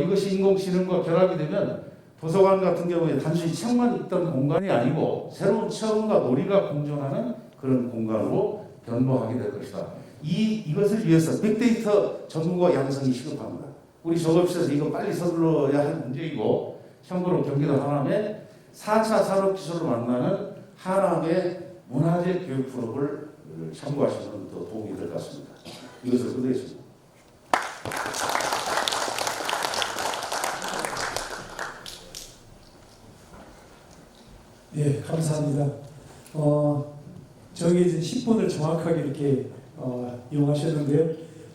이것이 인공지능과 결합이 되면 도서관 같은 경우에 단순히 책만 있던 공간이 아니고 새로운 체험과 놀이가 공존하는 그런 공간으로 변모하게 될 것이다. 이것을 위해서 빅데이터 전문가 양성이 시급합니다. 우리 조급실에서 이거 빨리 서둘러야 할 문제이고, 참고로 경기도 하남에 4차 산업기술을 만나는 하남의 문화재 교육 프로를 참고하시면 더 도움이 될 것 같습니다. 이것을 끝내겠습니다. 네, 감사합니다. 정해진 10분을 정확하게 이렇게 이용하셨는데요.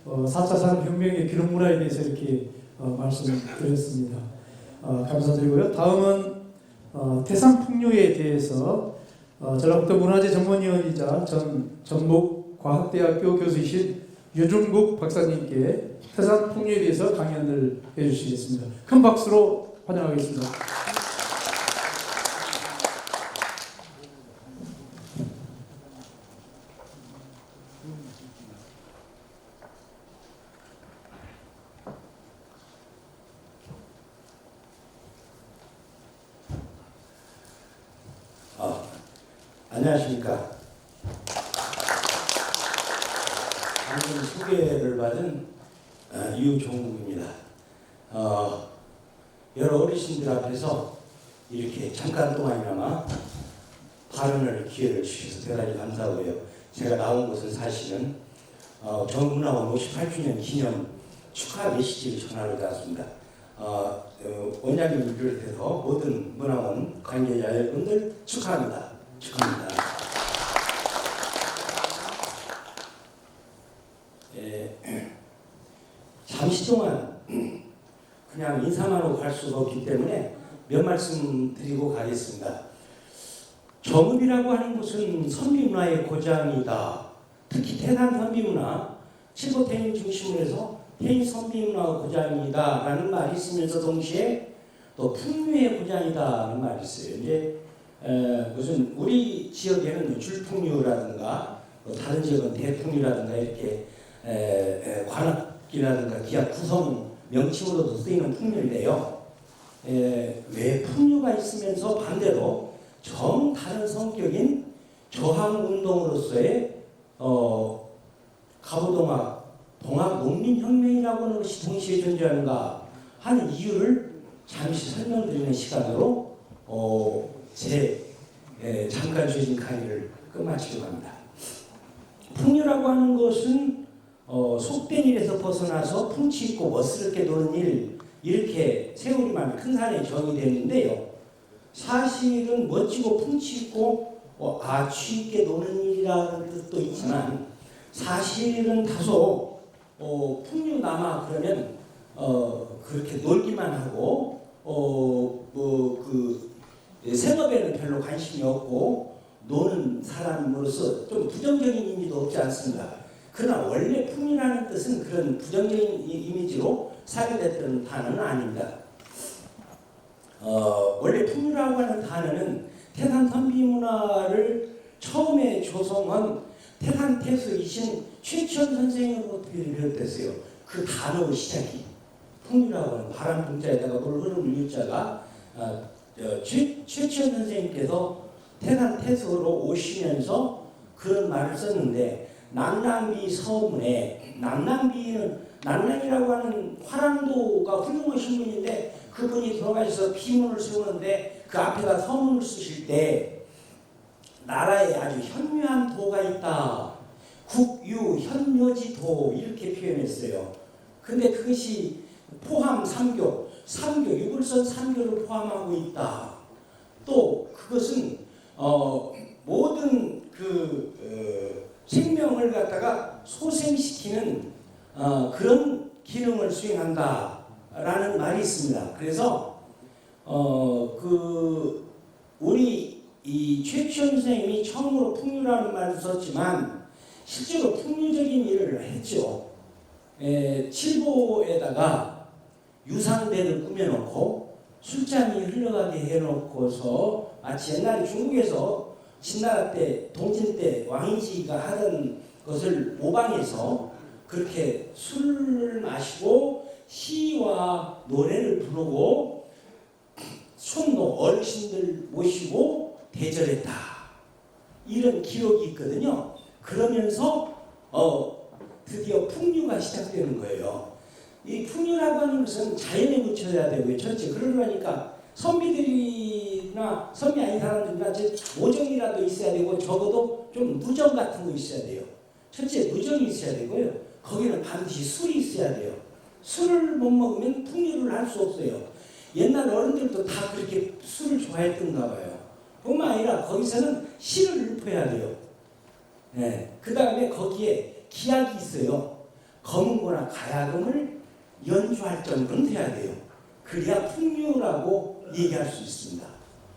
4차 산업혁명의 기록문화에 대해서 이렇게 말씀드렸습니다. 감사드리고요. 다음은 태산 풍류에 대해서 전라북도 문화재 전문위원이자 전 전북과학대학교 교수이신 유중국 박사님께 태산 풍류에 대해서 강연을 해주시겠습니다. 큰 박수로 환영하겠습니다. 안녕하십니까. 방금 소개를 받은 유종국입니다. 여러 어르신들 앞에서 이렇게 잠깐 동안이나마 발언을 기회를 주셔서 대단히 감사하고요. 제가 나온 것은 사실은 정문화원 58주년 기념 축하 메시지를 전하러 나왔습니다. 원장님을 비롯해서 모든 문화원 관계자 여러분들 축하합니다. 축하합니다. 잠시 동안 그냥 인사만 하고 갈 수가 없기 때문에 몇 말씀 드리고 가겠습니다. 정읍이라고 하는 곳은 선비문화의 고장이다. 특히 태산 선비문화, 칠보 태인 중심으로 해서 태인 선비문화 고장이다 라는 말이 있으면서 동시에 또 풍류의 고장이다 라는 말이 있어요. 이제 무슨 우리 지역에는 줄풍류라든가 다른 지역은 대풍류라든가 이렇게 관악기라든가 기악 구성 명칭으로도 쓰이는 풍류인데요. 왜 풍류가 있으면서 반대로 정 다른 성격인 저항운동으로서의 가부동학, 동학농민혁명이라고 하는 것이 동시에 존재하는가 하는 이유를 잠시 설명드리는 시간으로 잠깐 주신 강의를 끝마치려고 합니다. 풍류라고 하는 것은 속된 일에서 벗어나서 풍치 있고 멋스럽게 노는 일, 이렇게 세우리만 큰 산에 정의되는데요. 사실은 멋지고 풍치 있고 아취 있게 노는 일이라는 뜻도 있지만 사실은 다소 풍류남아 그러면 그렇게 놀기만 하고 생업에는 별로 관심이 없고 노는 사람으로서 좀 부정적인 이미지도 없지 않습니다. 그러나 원래 풍류라는 뜻은 그런 부정적인 이미지로 사용됐던 단어는 아닙니다. 원래 풍류라고 하는 단어는 태산 선비문화를 처음에 조성한 태산 태수이신 최치원 선생으로부터 비롯됐어요. 그 단어의 시작이 풍류라고 하는 바람 풍자에다가 물 흐르는 유자가 최치원 선생님께서 태산 태수로 오시면서 그런 말을 썼는데 남랑비 서문에 남랑이라고 하는 화랑도가 훌륭하신 분인데 그분이 돌아가셔서 비문을 세우는데 그 앞에다 서문을 쓰실 때 나라에 아주 현묘한 도가 있다. 국유 현묘지도 이렇게 표현했어요. 근데 그것이 포함 3교, 유불선 3교를 포함하고 있다. 또 그것은 모든 생명을 갖다가 소생시키는 그런 기능을 수행한다라는 말이 있습니다. 그래서 우리 이 최치원 선생님이 처음으로 풍류라는 말을 썼지만 실제로 풍류적인 일을 했죠. 칠보에다가 유상대를 꾸며놓고 술잔이 흘러가게 해놓고서 마치 옛날에 중국에서 신나라 때 동진 때 왕이지가 하던 것을 모방해서 그렇게 술을 마시고 시와 노래를 부르고 촌노 어르신들 모시고 대절했다. 이런 기록이 있거든요. 그러면서 드디어 풍류가 시작되는 거예요. 이 풍류라고 하는 것은 자연에 묻혀야 되고요. 첫째 그러려니까 선비들이나 선비 아닌 사람들이나 모정이라도 있어야 되고 적어도 좀 무정 같은 거 있어야 돼요. 첫째 무정이 있어야 되고요. 거기는 반드시 술이 있어야 돼요. 술을 못 먹으면 풍류를 할 수 없어요. 옛날 어른들도 다 그렇게 술을 좋아했던가 봐요. 뿐만 아니라 거기서는 시를 읊어야 돼요. 그 다음에 거기에 기약이 있어요. 검은고나 가야금을 연주할 정도는 돼야 돼요. 그래야 풍류라고 얘기할 수 있습니다.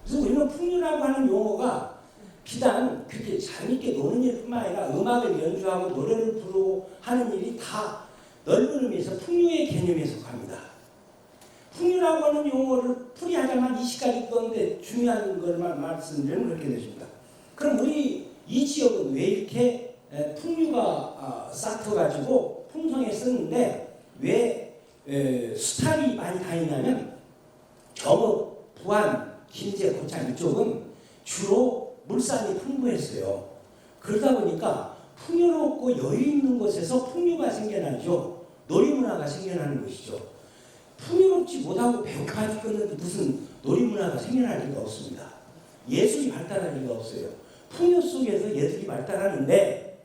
그래서 우리는 풍류라고 하는 용어가 비단 그렇게 재밌게 노는 일뿐만 아니라 음악을 연주하고 노래를 부르고 하는 일이 다 넓은 의미에서 풍류의 개념에 속합니다. 풍류라고 하는 용어를 풀이하자면 20가지 건데 중요한 것만 말씀드리면 그렇게 되십니다. 그럼 우리 이 지역은 왜 이렇게 풍류가 쌓여가지고 풍성했었는데 왜 수탈이 많이 다니냐면 경읍, 부안, 김제, 고창 이쪽은 주로 물산이 풍부했어요. 그러다 보니까 풍요롭고 여유 있는 곳에서 풍류가 생겨나죠. 놀이문화가 생겨나는 것이죠. 풍요롭지 못하고 배고파 죽겠는데 무슨 놀이문화가 생겨날 리가 없습니다. 예술이 발달할 리가 없어요. 풍요 속에서 예술이 발달하는데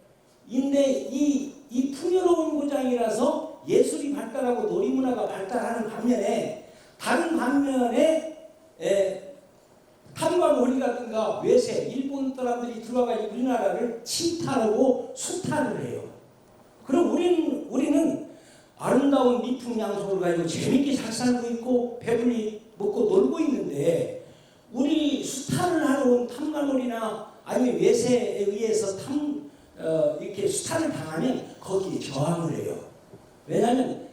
이 풍요로운 고장이라서 예술이 발달하고 놀이문화가 발달하는 반면에 다른 반면에 탐과 놀이라든가 외세, 일본 사람들이 들어와가지고 우리나라를 침탈하고 수탈을 해요. 그럼 우리는 아름다운 미풍양속을 가지고 재밌게 잘 살고 있고 배불리 먹고 놀고 있는데 우리 수탈을 하러 온 탐관놀이나 아니면 외세에 의해서 이렇게 수탈을 당하면 거기에 저항을 해요. 왜냐하면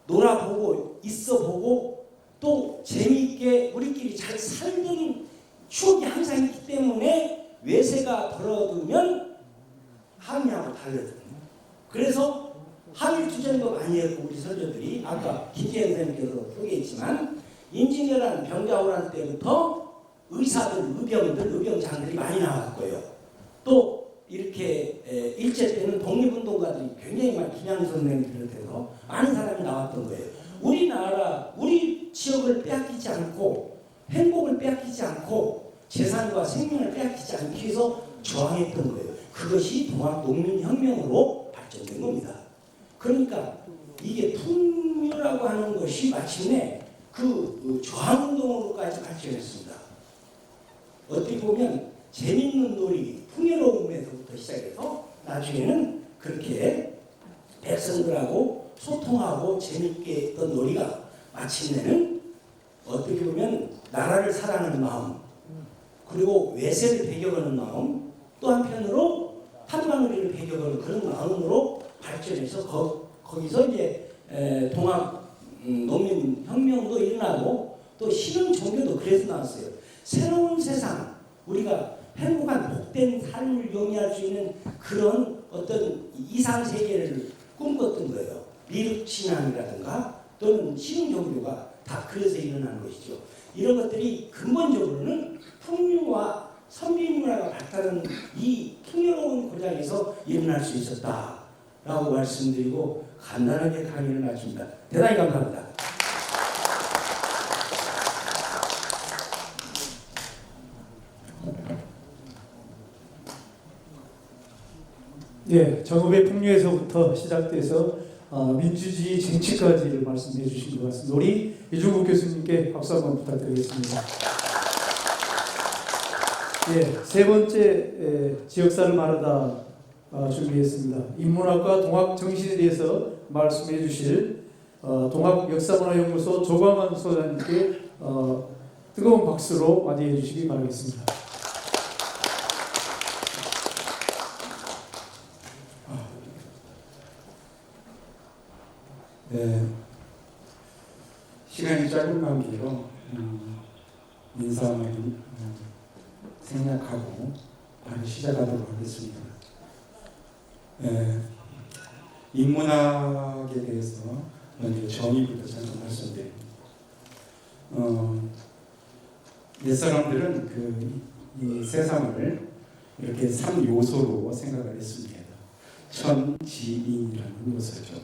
놀아보고 있어보고 또 재미있게 우리끼리 잘 살던 추억이 항상 있기 때문에 외세가 들어두면 항의하고 달려들어요. 그래서 항일투쟁도 많이 했고 우리 선조들이 아까 김재현 선생님께서 소개했지만 임진왜란 병자호란 때부터 의사들, 의병장들이 많이 나왔고요. 또 이렇게 일제 때는 독립운동가들이 굉장히 많이 김양 선생님 비롯해서 많은 사람이 나왔던 거예요. 우리나라, 우리 지역을 빼앗기지 않고 행복을 빼앗기지 않고 재산과 생명을 빼앗기지 않기 위해서 저항했던 거예요. 그것이 동학농민혁명으로 발전된 겁니다. 그러니까 이게 풍류라고 하는 것이 마침내 그 저항운동으로까지 발전했습니다. 어떻게 보면 재밌는 놀이, 풍요로움에서부터 시작해서 나중에는 그렇게 백성들하고 소통하고 재밌게 했던 놀이가 마침내는 어떻게 보면 나라를 사랑하는 마음 그리고 외세를 배격하는 마음 또 한편으로 탐관놀이를 배격하는 그런 마음으로 발전해서 거기서 이제 동학 농민혁명도 일어나고 또 신흥 종교도 그래서 나왔어요. 새로운 세상 우리가 행복한 복된 삶을 영위할 수 있는 그런 어떤 이상 세계를 꿈꿨던 거예요. 미륵 신앙이라든가 또는 신흥 종교가 다 그래서 일어난 것이죠. 이런 것들이 근본적으로는 풍류와 선비문화가 발달하는 이 풍요로운 고장에서 일어날 수 있었다라고 말씀드리고 간단하게 강의를 마칩니다. 대단히 감사합니다. 예, 정읍의 풍류에서부터 시작돼서 민주주의 정치까지를 말씀해 주신 것 같습니다. 우리 이중국 교수님께 박수 한번 부탁드리겠습니다. 예, 세 번째 지역사를 말하다 준비했습니다. 인문학과 동학 정신에 대해서 말씀해 주실 동학역사문화연구소 조광환 소장님께 뜨거운 박수로 맞이해 주시기 바라겠습니다. 네, 시간이 짧은 관계로 인사를 생략하고 바로 시작하도록 하겠습니다. 인문학에 대해서 먼저 정의부터 잠깐 말씀드립니다. 옛사람들은 이 세상을 이렇게 3요소로 생각을 했습니다. 천, 지, 인이라는 요소죠.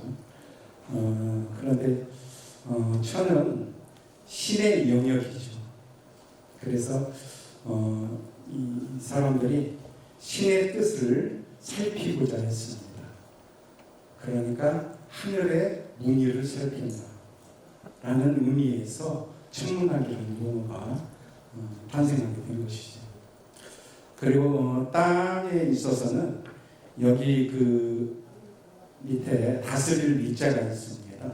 그런데 천은 신의 영역이죠. 그래서 이 사람들이 신의 뜻을 살피고자 했습니다. 그러니까 하늘의 무늬를 살핀다 라는 의미에서 천문학이라는 용어가 탄생하게 된 것이죠. 그리고 땅에 있어서는 여기 그 밑에 다스릴 리자가 있습니다.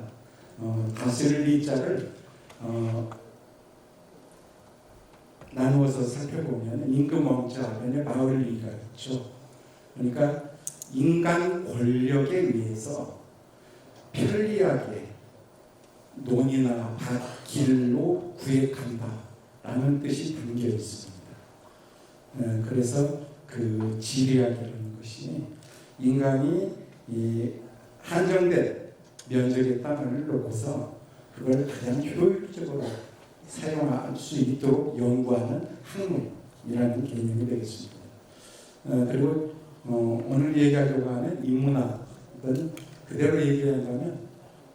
다스릴 리자를 나누어서 살펴보면 임금왕자변의 마을리가 있죠. 그러니까 인간 권력에 의해서 편리하게 논이나 길로 구획한다라는 뜻이 담겨 있습니다. 그래서 그 지리학이라는 것이 인간이 이 한정된 면적의 땅을 놓고서 그걸 가장 효율적으로 사용할 수 있도록 연구하는 학문이라는 개념이 되겠습니다. 그리고 오늘 얘기하려고 하는 인문학은 그대로 얘기한다면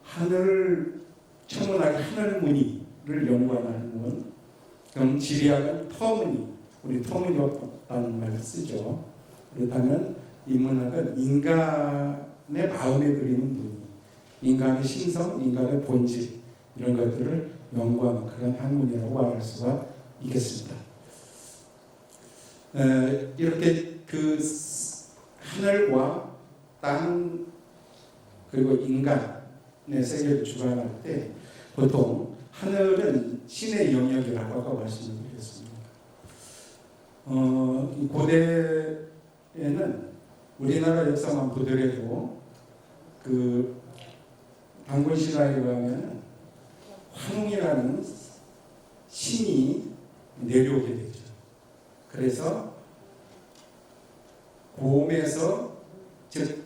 하늘을 천문학의 하늘무늬를 연구하는 학문, 그럼 지리학은 터무니, 우리 터무니없다는 말을 쓰죠. 그렇다면 인문학은 인간의 마음에 그리는 무늬, 인간의 심성, 인간의 본질 이런 것들을 연구하는 그런 학문이라고 말할 수가 있겠습니다. 이렇게 그 하늘과 땅 그리고 인간의 세계를 주관할 때 보통 하늘은 신의 영역이라고 아까 말씀드렸습니다. 고대에는 우리나라 역사만 보더라도 그 단군 신화에 의하면 환웅이라는 신이 내려오게 되죠. 그래서 곰에서 즉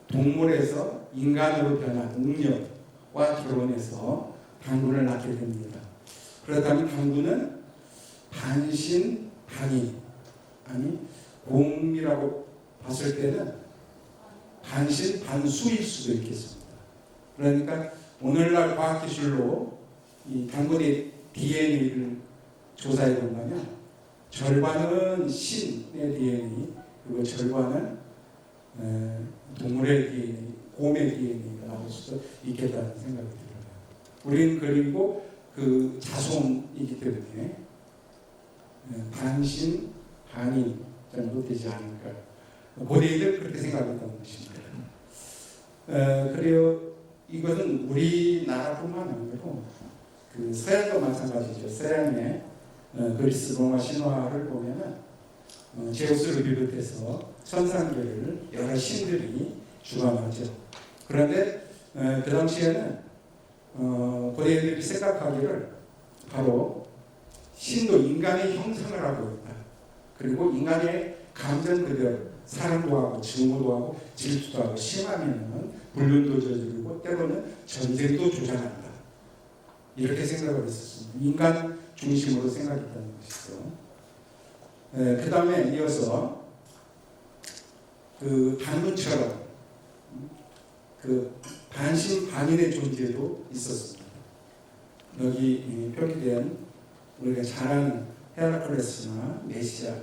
동물에서 인간으로 변한 웅녀와 결혼해서 단군을 낳게 됩니다. 그렇다면 단군은 반신 반인 아니 곰이라고 봤을 때는 반신 반수일 수도 있겠습니다. 그러니까 오늘날 과학기술로 이 단군의 DNA를 조사해 본다면 절반은 신의 DNA 그리고 절반은 동물의 DNA, 곰의 DNA가 나올 수도 있겠다는 생각이 들어요. 우리는 그리고 그 자손이기 때문에 반신 반인 정도 되지 않을까. 고대인들 그렇게 생각했던 것입니다. 그리고 이것은 우리나라뿐만 아니고 그 서양도 마찬가지죠. 서양의 그리스 로마 신화를 보면은 제우스를 비롯해서 천상계를 여러 신들이 주관하죠. 그런데 그 당시에는 고대인들이 생각하기를 바로 신도 인간의 형상을 하고 있다. 그리고 인간의 감정 그대로 사랑도 하고 증오도 하고 질투도 하고 심하면 불륜도 저지르고 때로는 전쟁도 조장한다. 이렇게 생각을 했었습니다. 인간 중심으로 생각했다는 것이죠. 그 다음에 이어서 그 단군처럼 그 반신 반인의 존재도 있었습니다. 여기 표기된 우리가 잘 아는 헤라클레스나 메시아,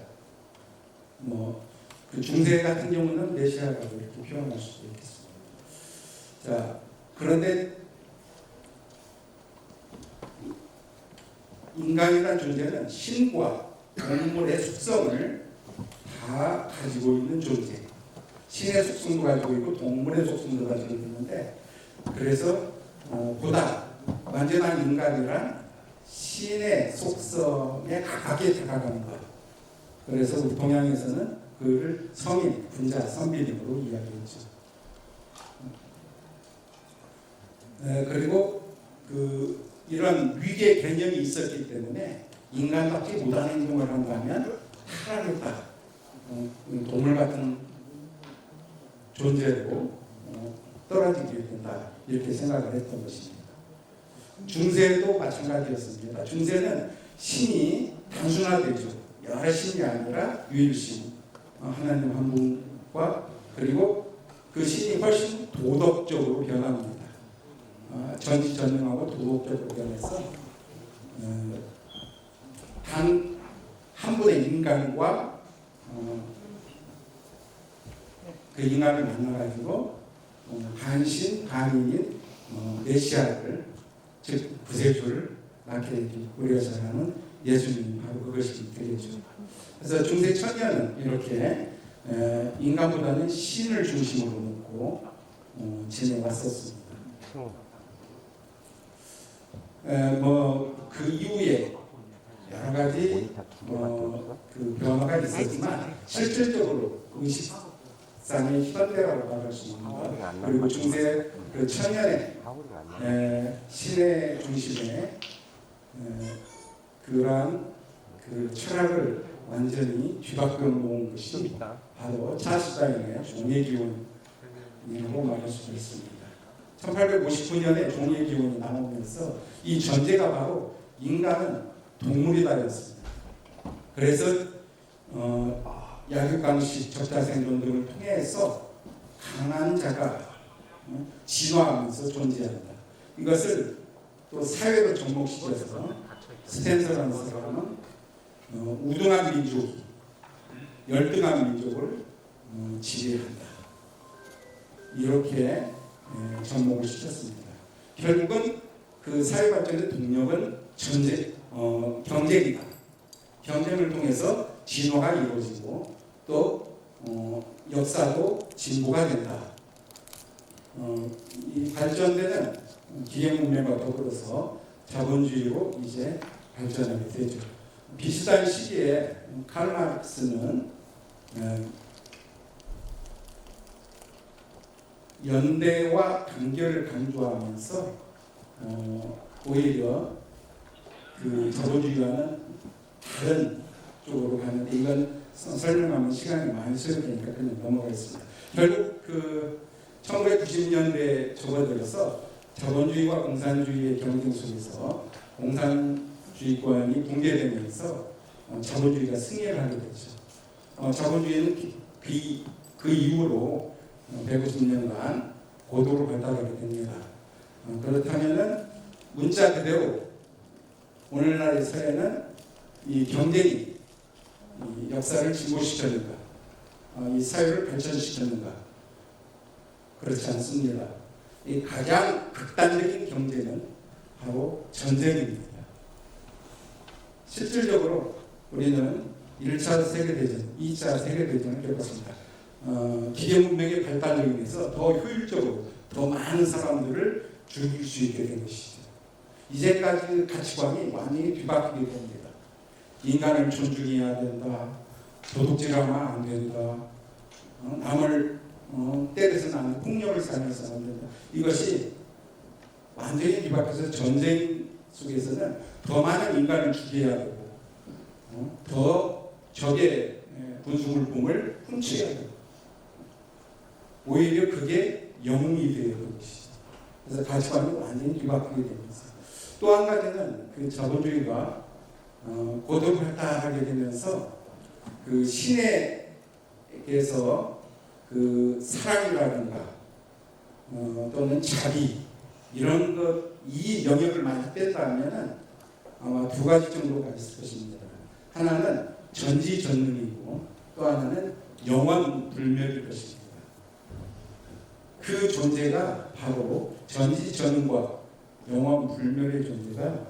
그 중세 같은 경우는 메시아라고 이렇게 표현할 수도 있겠습니다. 자, 그런데 인간이라는 존재는 신과 동물의 속성을 다 가지고 있는 존재. 신의 속성도 가지고 있고 동물의 속성도 가지고 있는데 그래서 보다 완전한 인간이란 신의 속성에 가깝게 다가가는 것. 그래서 우리 동양에서는 그를 성인, 분자, 선비림으로 이야기했죠. 그리고 이런 위계 개념이 있었기 때문에 인간답지 못한 행동을 한다면 타락했다. 동물 같은 존재로 떨어지게 된다. 이렇게 생각을 했던 것입니다. 중세도 마찬가지였습니다. 중세는 신이 단순화되죠. 여러 신이 아니라 유일신, 하나님 한 분과 그리고 그 신이 훨씬 도덕적으로 변합니다. 전지전능하고 도덕적으로 변해서 단 한 분의 인간과 그 인간을 만나가지고 반신 반인인 메시아를 즉 구세주를 낳게 되죠. 우리가 잘 아는 예수님 바로 그것이 되겠죠. 그래서 중세 천년은 이렇게 인간보다는 신을 중심으로 놓고 지내왔었습니다. 그 이후에 여러 가지 그 변화가 있었지만 실질적으로 의식상의 희번대라고 말할 수 있습니다. 그리고 중세 그 천년의 시내 중심의 그러한 그 철학을 완전히 뒤바꿔 놓은 것이 바로 찰스다인의 종의기원이라고 말할 수가 있습니다. 1859년에 종의기원이 나오면서 이 전제가 바로 인간은 동물이다였습니다. 그래서 약육강식, 적자생존 등을 통해서 강한 자가 진화하면서 존재한다. 이것을 또 사회로 접목시켜서 스펜서라는 사람은 우등한 민족이 열등한 민족을 지배한다. 이렇게 접목을 시켰습니다. 결국은 그 사회 발전의 동력은 경쟁이다. 경쟁을 통해서 진화가 이루어지고 또 역사도 진보가 된다. 이 발전되는 기계 문명과 더불어서 자본주의로 이제 발전하게 되죠. 비슷한 시기에 칼 마르크스는 연대와 단결을 강조하면서 오히려 그 자본주의와는 다른 쪽으로 가는데 이건 설명하면 시간이 많이 소요되니까 그냥 넘어가겠습니다. 결국 그 1990년대에 접어들어서 자본주의와 공산주의의 경쟁 속에서 공산주의권이 붕괴되면서 자본주의가 승리를 하게 됐죠. 자본주의는 그 이후로 150년간 고도로 발달하게 됩니다. 그렇다면은 문자 그대로 오늘날의 사회는 이 경쟁이 이 역사를 진보시켰는가, 이 사회를 발전시켰는가? 그렇지 않습니다. 이 가장 극단적인 경제는 바로 전쟁입니다. 실질적으로 우리는 1차 세계대전, 2차 세계대전을 겪었습니다. 기계 문명의 발달로 인해서 더 효율적으로 더 많은 사람들을 죽일 수 있게 된 것이죠. 이제까지 가치관이 완전히 뒤바뀌게 됩니다. 인간을 존중해야 된다. 도둑질하면 안 된다. 남을 때려서는 안 된다. 폭력을 사용해서는 안 된다. 이것이 완전히 뒤바뀌어서 전쟁 속에서는 더 많은 인간을 죽여야 되고 더 적의 군수물품을 훔쳐야 되고 오히려 그게 영웅이 되는 것이죠. 그래서 가치관이 완전히 뒤바뀌게 됩니다. 또 한 가지는 그 자본주의가 고도 발달하게 되면서 그 신에게서 그 사랑이라든가 또는 자비 이런 것 이 영역을 많이 뺀다면은 아마 두 가지 정도가 있을 것입니다. 하나는 전지전능이고 또 하나는 영원불멸일 것입니다. 그 존재가 바로 전지전능과 영원불멸의 존재가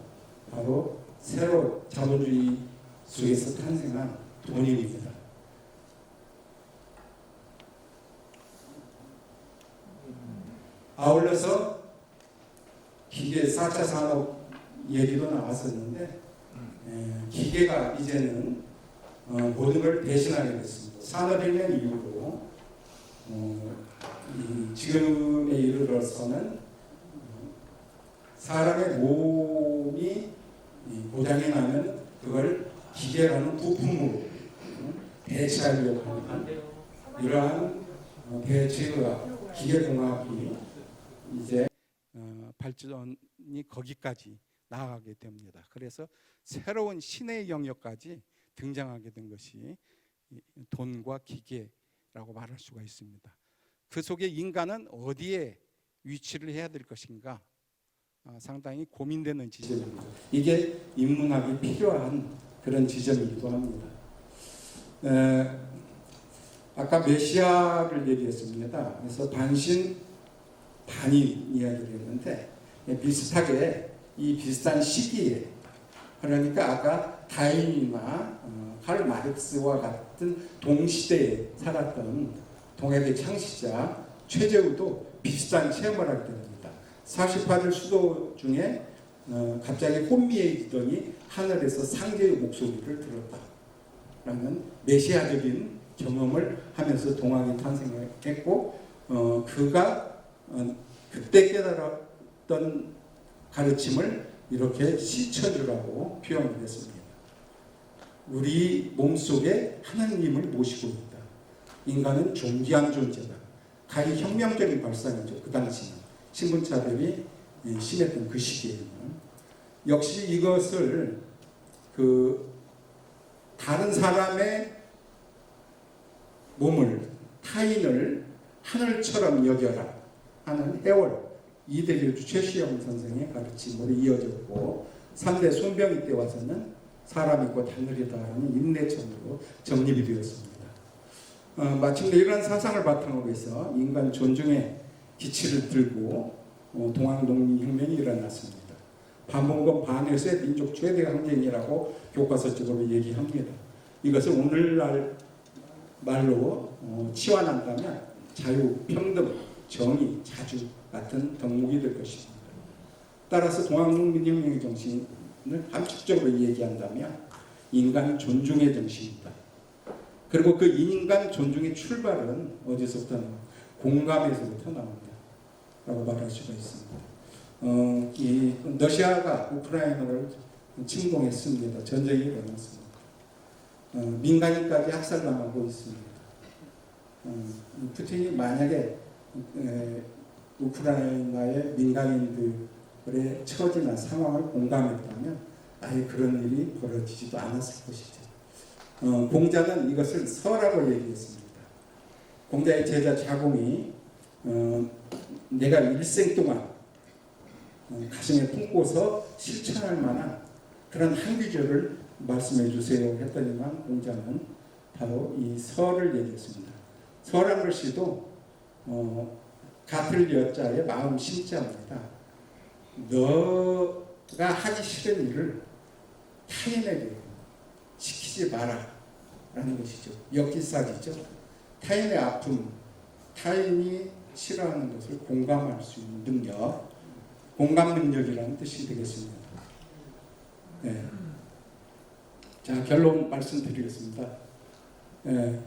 바로 새로 자본주의 속에서 탄생한 돈입니다. 아울러서 기계 4차 산업 얘기도 나왔었는데 기계가 이제는 모든 걸 대신하게 됐습니다. 산업혁명 이후로 지금에 이르러서는 사람의 몸이 고장이 나면 그걸 기계라는 부품으로 대체하려고 하는 이러한 대체가 기계공학이 이제 발전이 거기까지 나아가게 됩니다. 그래서 새로운 신의 영역까지 등장하게 된 것이 돈과 기계라고 말할 수가 있습니다. 그 속에 인간은 어디에 위치를 해야 될 것인가 상당히 고민되는 지점입니다. 이게 인문학이 필요한 그런 지점이기도 합니다. 아까 메시아를 얘기했습니다. 그래서 반신 반인 이야기를 했는데 비슷하게 이 비슷한 시기에 그러니까 아까 다인이나 칼 마르크스와 같은 동시대에 살았던 동양의 창시자 최재우도 비슷한 체험을 하게 됩니다. 48일 수도 중에 갑자기 혼미해지더니 하늘에서 상제의 목소리를 들었다라는 메시아적인 경험을 하면서 동학이 탄생했고 그가 그때 깨달았던 가르침을 이렇게 실천이라고 표현을 했습니다. 우리 몸속에 하나님을 모시고 있다. 인간은 존귀한 존재다. 가히 혁명적인 발상이죠. 그 당시는 신분차별이 심했던 그 시기에는. 역시 이것을 다른 사람의 몸을, 타인을 하늘처럼 여겨라 하는 해월 이대길주 최시영 선생의 가르침으로 이어졌고 3대 손병희 때 와서는 사람이 곧 하늘이다 하는 인내천으로 정립이 되었습니다. 마침내 이러한 사상을 바탕으로 해서 인간 존중의 기치를 들고 동학농민혁명이 일어났습니다. 반봉건 반에서의 민족 최대 항쟁이라고 교과서적으로 얘기합니다. 이것을 오늘날 말로 치환한다면 자유, 평등, 정의, 자주 같은 덕목이 될 것입니다. 따라서 동학농민혁명의 정신을 함축적으로 얘기한다면 인간 존중의 정신이다. 그리고 그 인간 존중의 출발은 어디서부터 나옵니까? 공감에서부터 나옵니다. 라고 말할 수가 있습니다. 이 러시아가 우크라이나를 침공했습니다. 전쟁이 일어났습니다. 민간인까지 학살당하고 있습니다. 푸틴이 만약에 우크라이나의 민간인들의 처지나 상황을 공감했다면 아예 그런 일이 벌어지지도 않았을 것이죠. 공자는 이것을 서라고 얘기했습니다. 공자의 제자 자공이 내가 일생 동안 가슴에 품고서 실천할 만한 그런 한 구절을 말씀해 주세요 했더니만 공자는 바로 이 서를 얘기했습니다. 서란 글씨도 같을 여자의 마음 심자입니다. 너가 하기 싫은 일을 타인에게 시키지 마라 라는 것이죠. 역기사지죠. 타인의 아픔, 타인이 싫어하는 것을 공감할 수 있는 능력, 공감 능력이라는 뜻이 되겠습니다. 네. 자, 결론 말씀드리겠습니다. 네.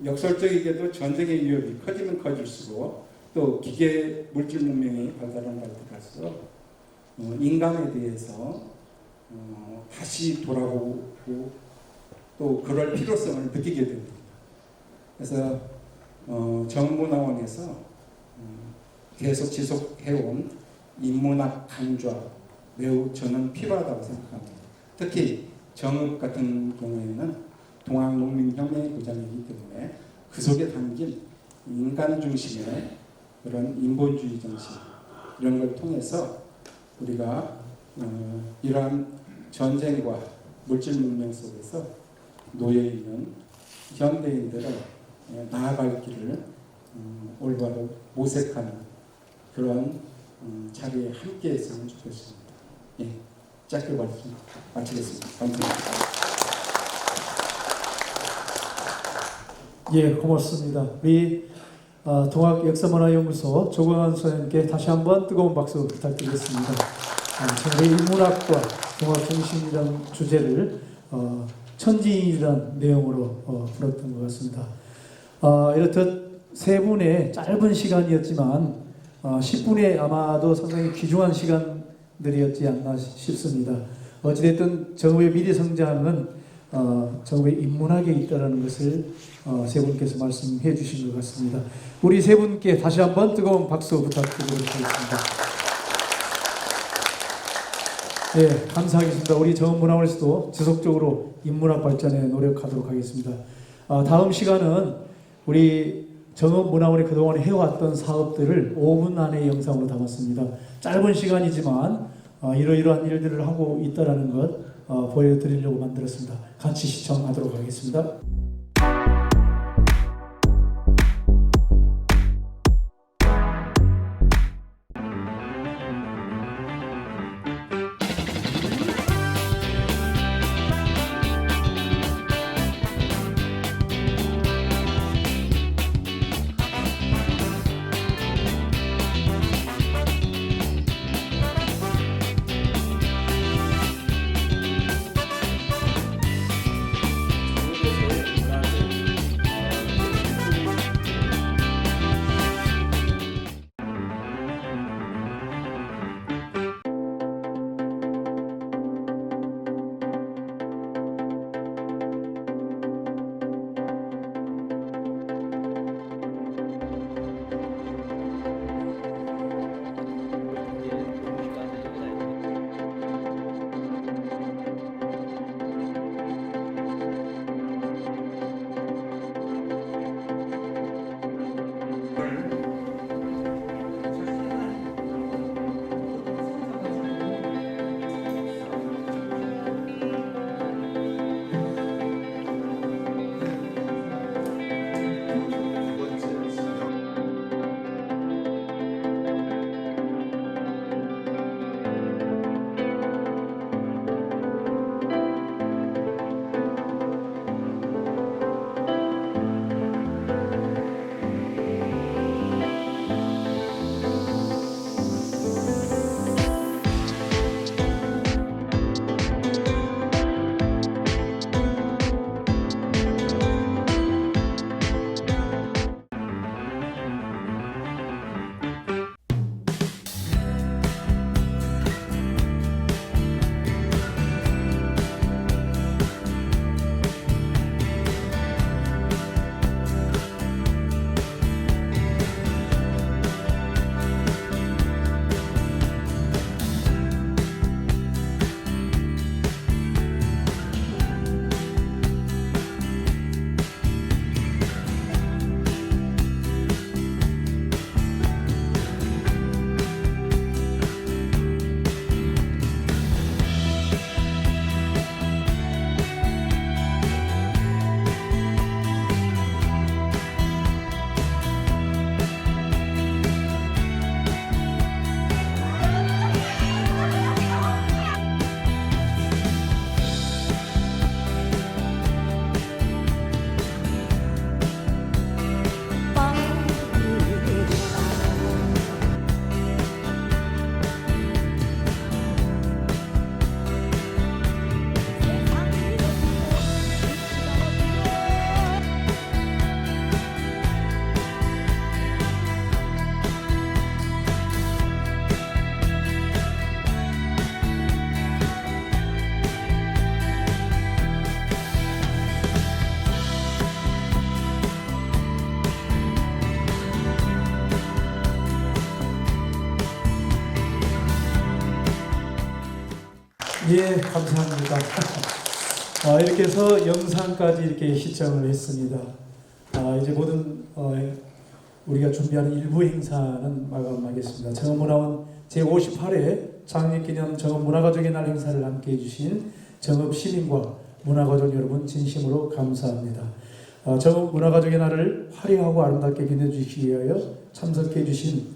역설적이게도 전쟁의 위협이 커지면 커질수록 또 기계 물질 문명이 발달한 데 따라서 인간에 대해서 다시 돌아보고 또 그럴 필요성을 느끼게 됩니다. 그래서 정문화원에서 계속 지속해온 인문학 강좌 매우 저는 필요하다고 생각합니다. 특히 정읍 같은 경우에는 동학농민혁명의 고장이기 때문에 그 속에 담긴 인간 중심의 그런 인본주의 정신 이런 걸 통해서 우리가 이러한 전쟁과 물질 문명 속에서 놓여있는 현대인들을 나아갈 길을 올바로 모색하는 그런 자리에 함께 했으면 좋겠습니다. 예, 짧게 말씀 마치겠습니다. 감사합니다. 예, 고맙습니다. 우리 동학역사문화연구소 조광한 소장님께 다시 한번 뜨거운 박수 부탁드리겠습니다. 저희 인문학과 동학정신이라는 주제를 천지인이라는 내용으로 풀었던 것 같습니다. 이렇듯 세 분의 짧은 시간이었지만 10분의 아마도 상당히 귀중한 시간들이었지 않나 싶습니다. 어찌됐든 정읍의 미래 성장은 정읍의 인문학에 있다는 것을 세 분께서 말씀해 주신 것 같습니다. 우리 세 분께 다시 한번 뜨거운 박수 부탁드리도록 하겠습니다. 네, 감사하겠습니다. 우리 정읍문화원에서도 지속적으로 인문학 발전에 노력하도록 하겠습니다. 다음 시간은 우리 정읍문화원이 그동안 해왔던 사업들을 5분 안의 영상으로 담았습니다. 짧은 시간이지만 이러이러한 일들을 하고 있다는 것 보여드리려고 만들었습니다. 같이 시청하도록 하겠습니다. 예, 감사합니다. 이렇게 해서 영상까지 이렇게 시청을 했습니다. 이제 모든 우리가 준비하는 일부 행사는 마감하겠습니다. 정읍문화원 제58회 창립기념 정읍문화가족의 날 행사를 함께해 주신 정읍시민과 문화가족 여러분 진심으로 감사합니다. 정읍문화가족의 날을 화려하고 아름답게 빛내주시기 위하여 참석해 주신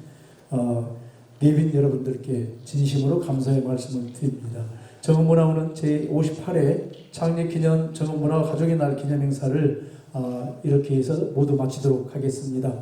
내빈 여러분들께 진심으로 감사의 말씀을 드립니다. 정읍문화원은 제58회 창립기념 정읍문화가족의 날 기념행사를 이렇게 해서 모두 마치도록 하겠습니다.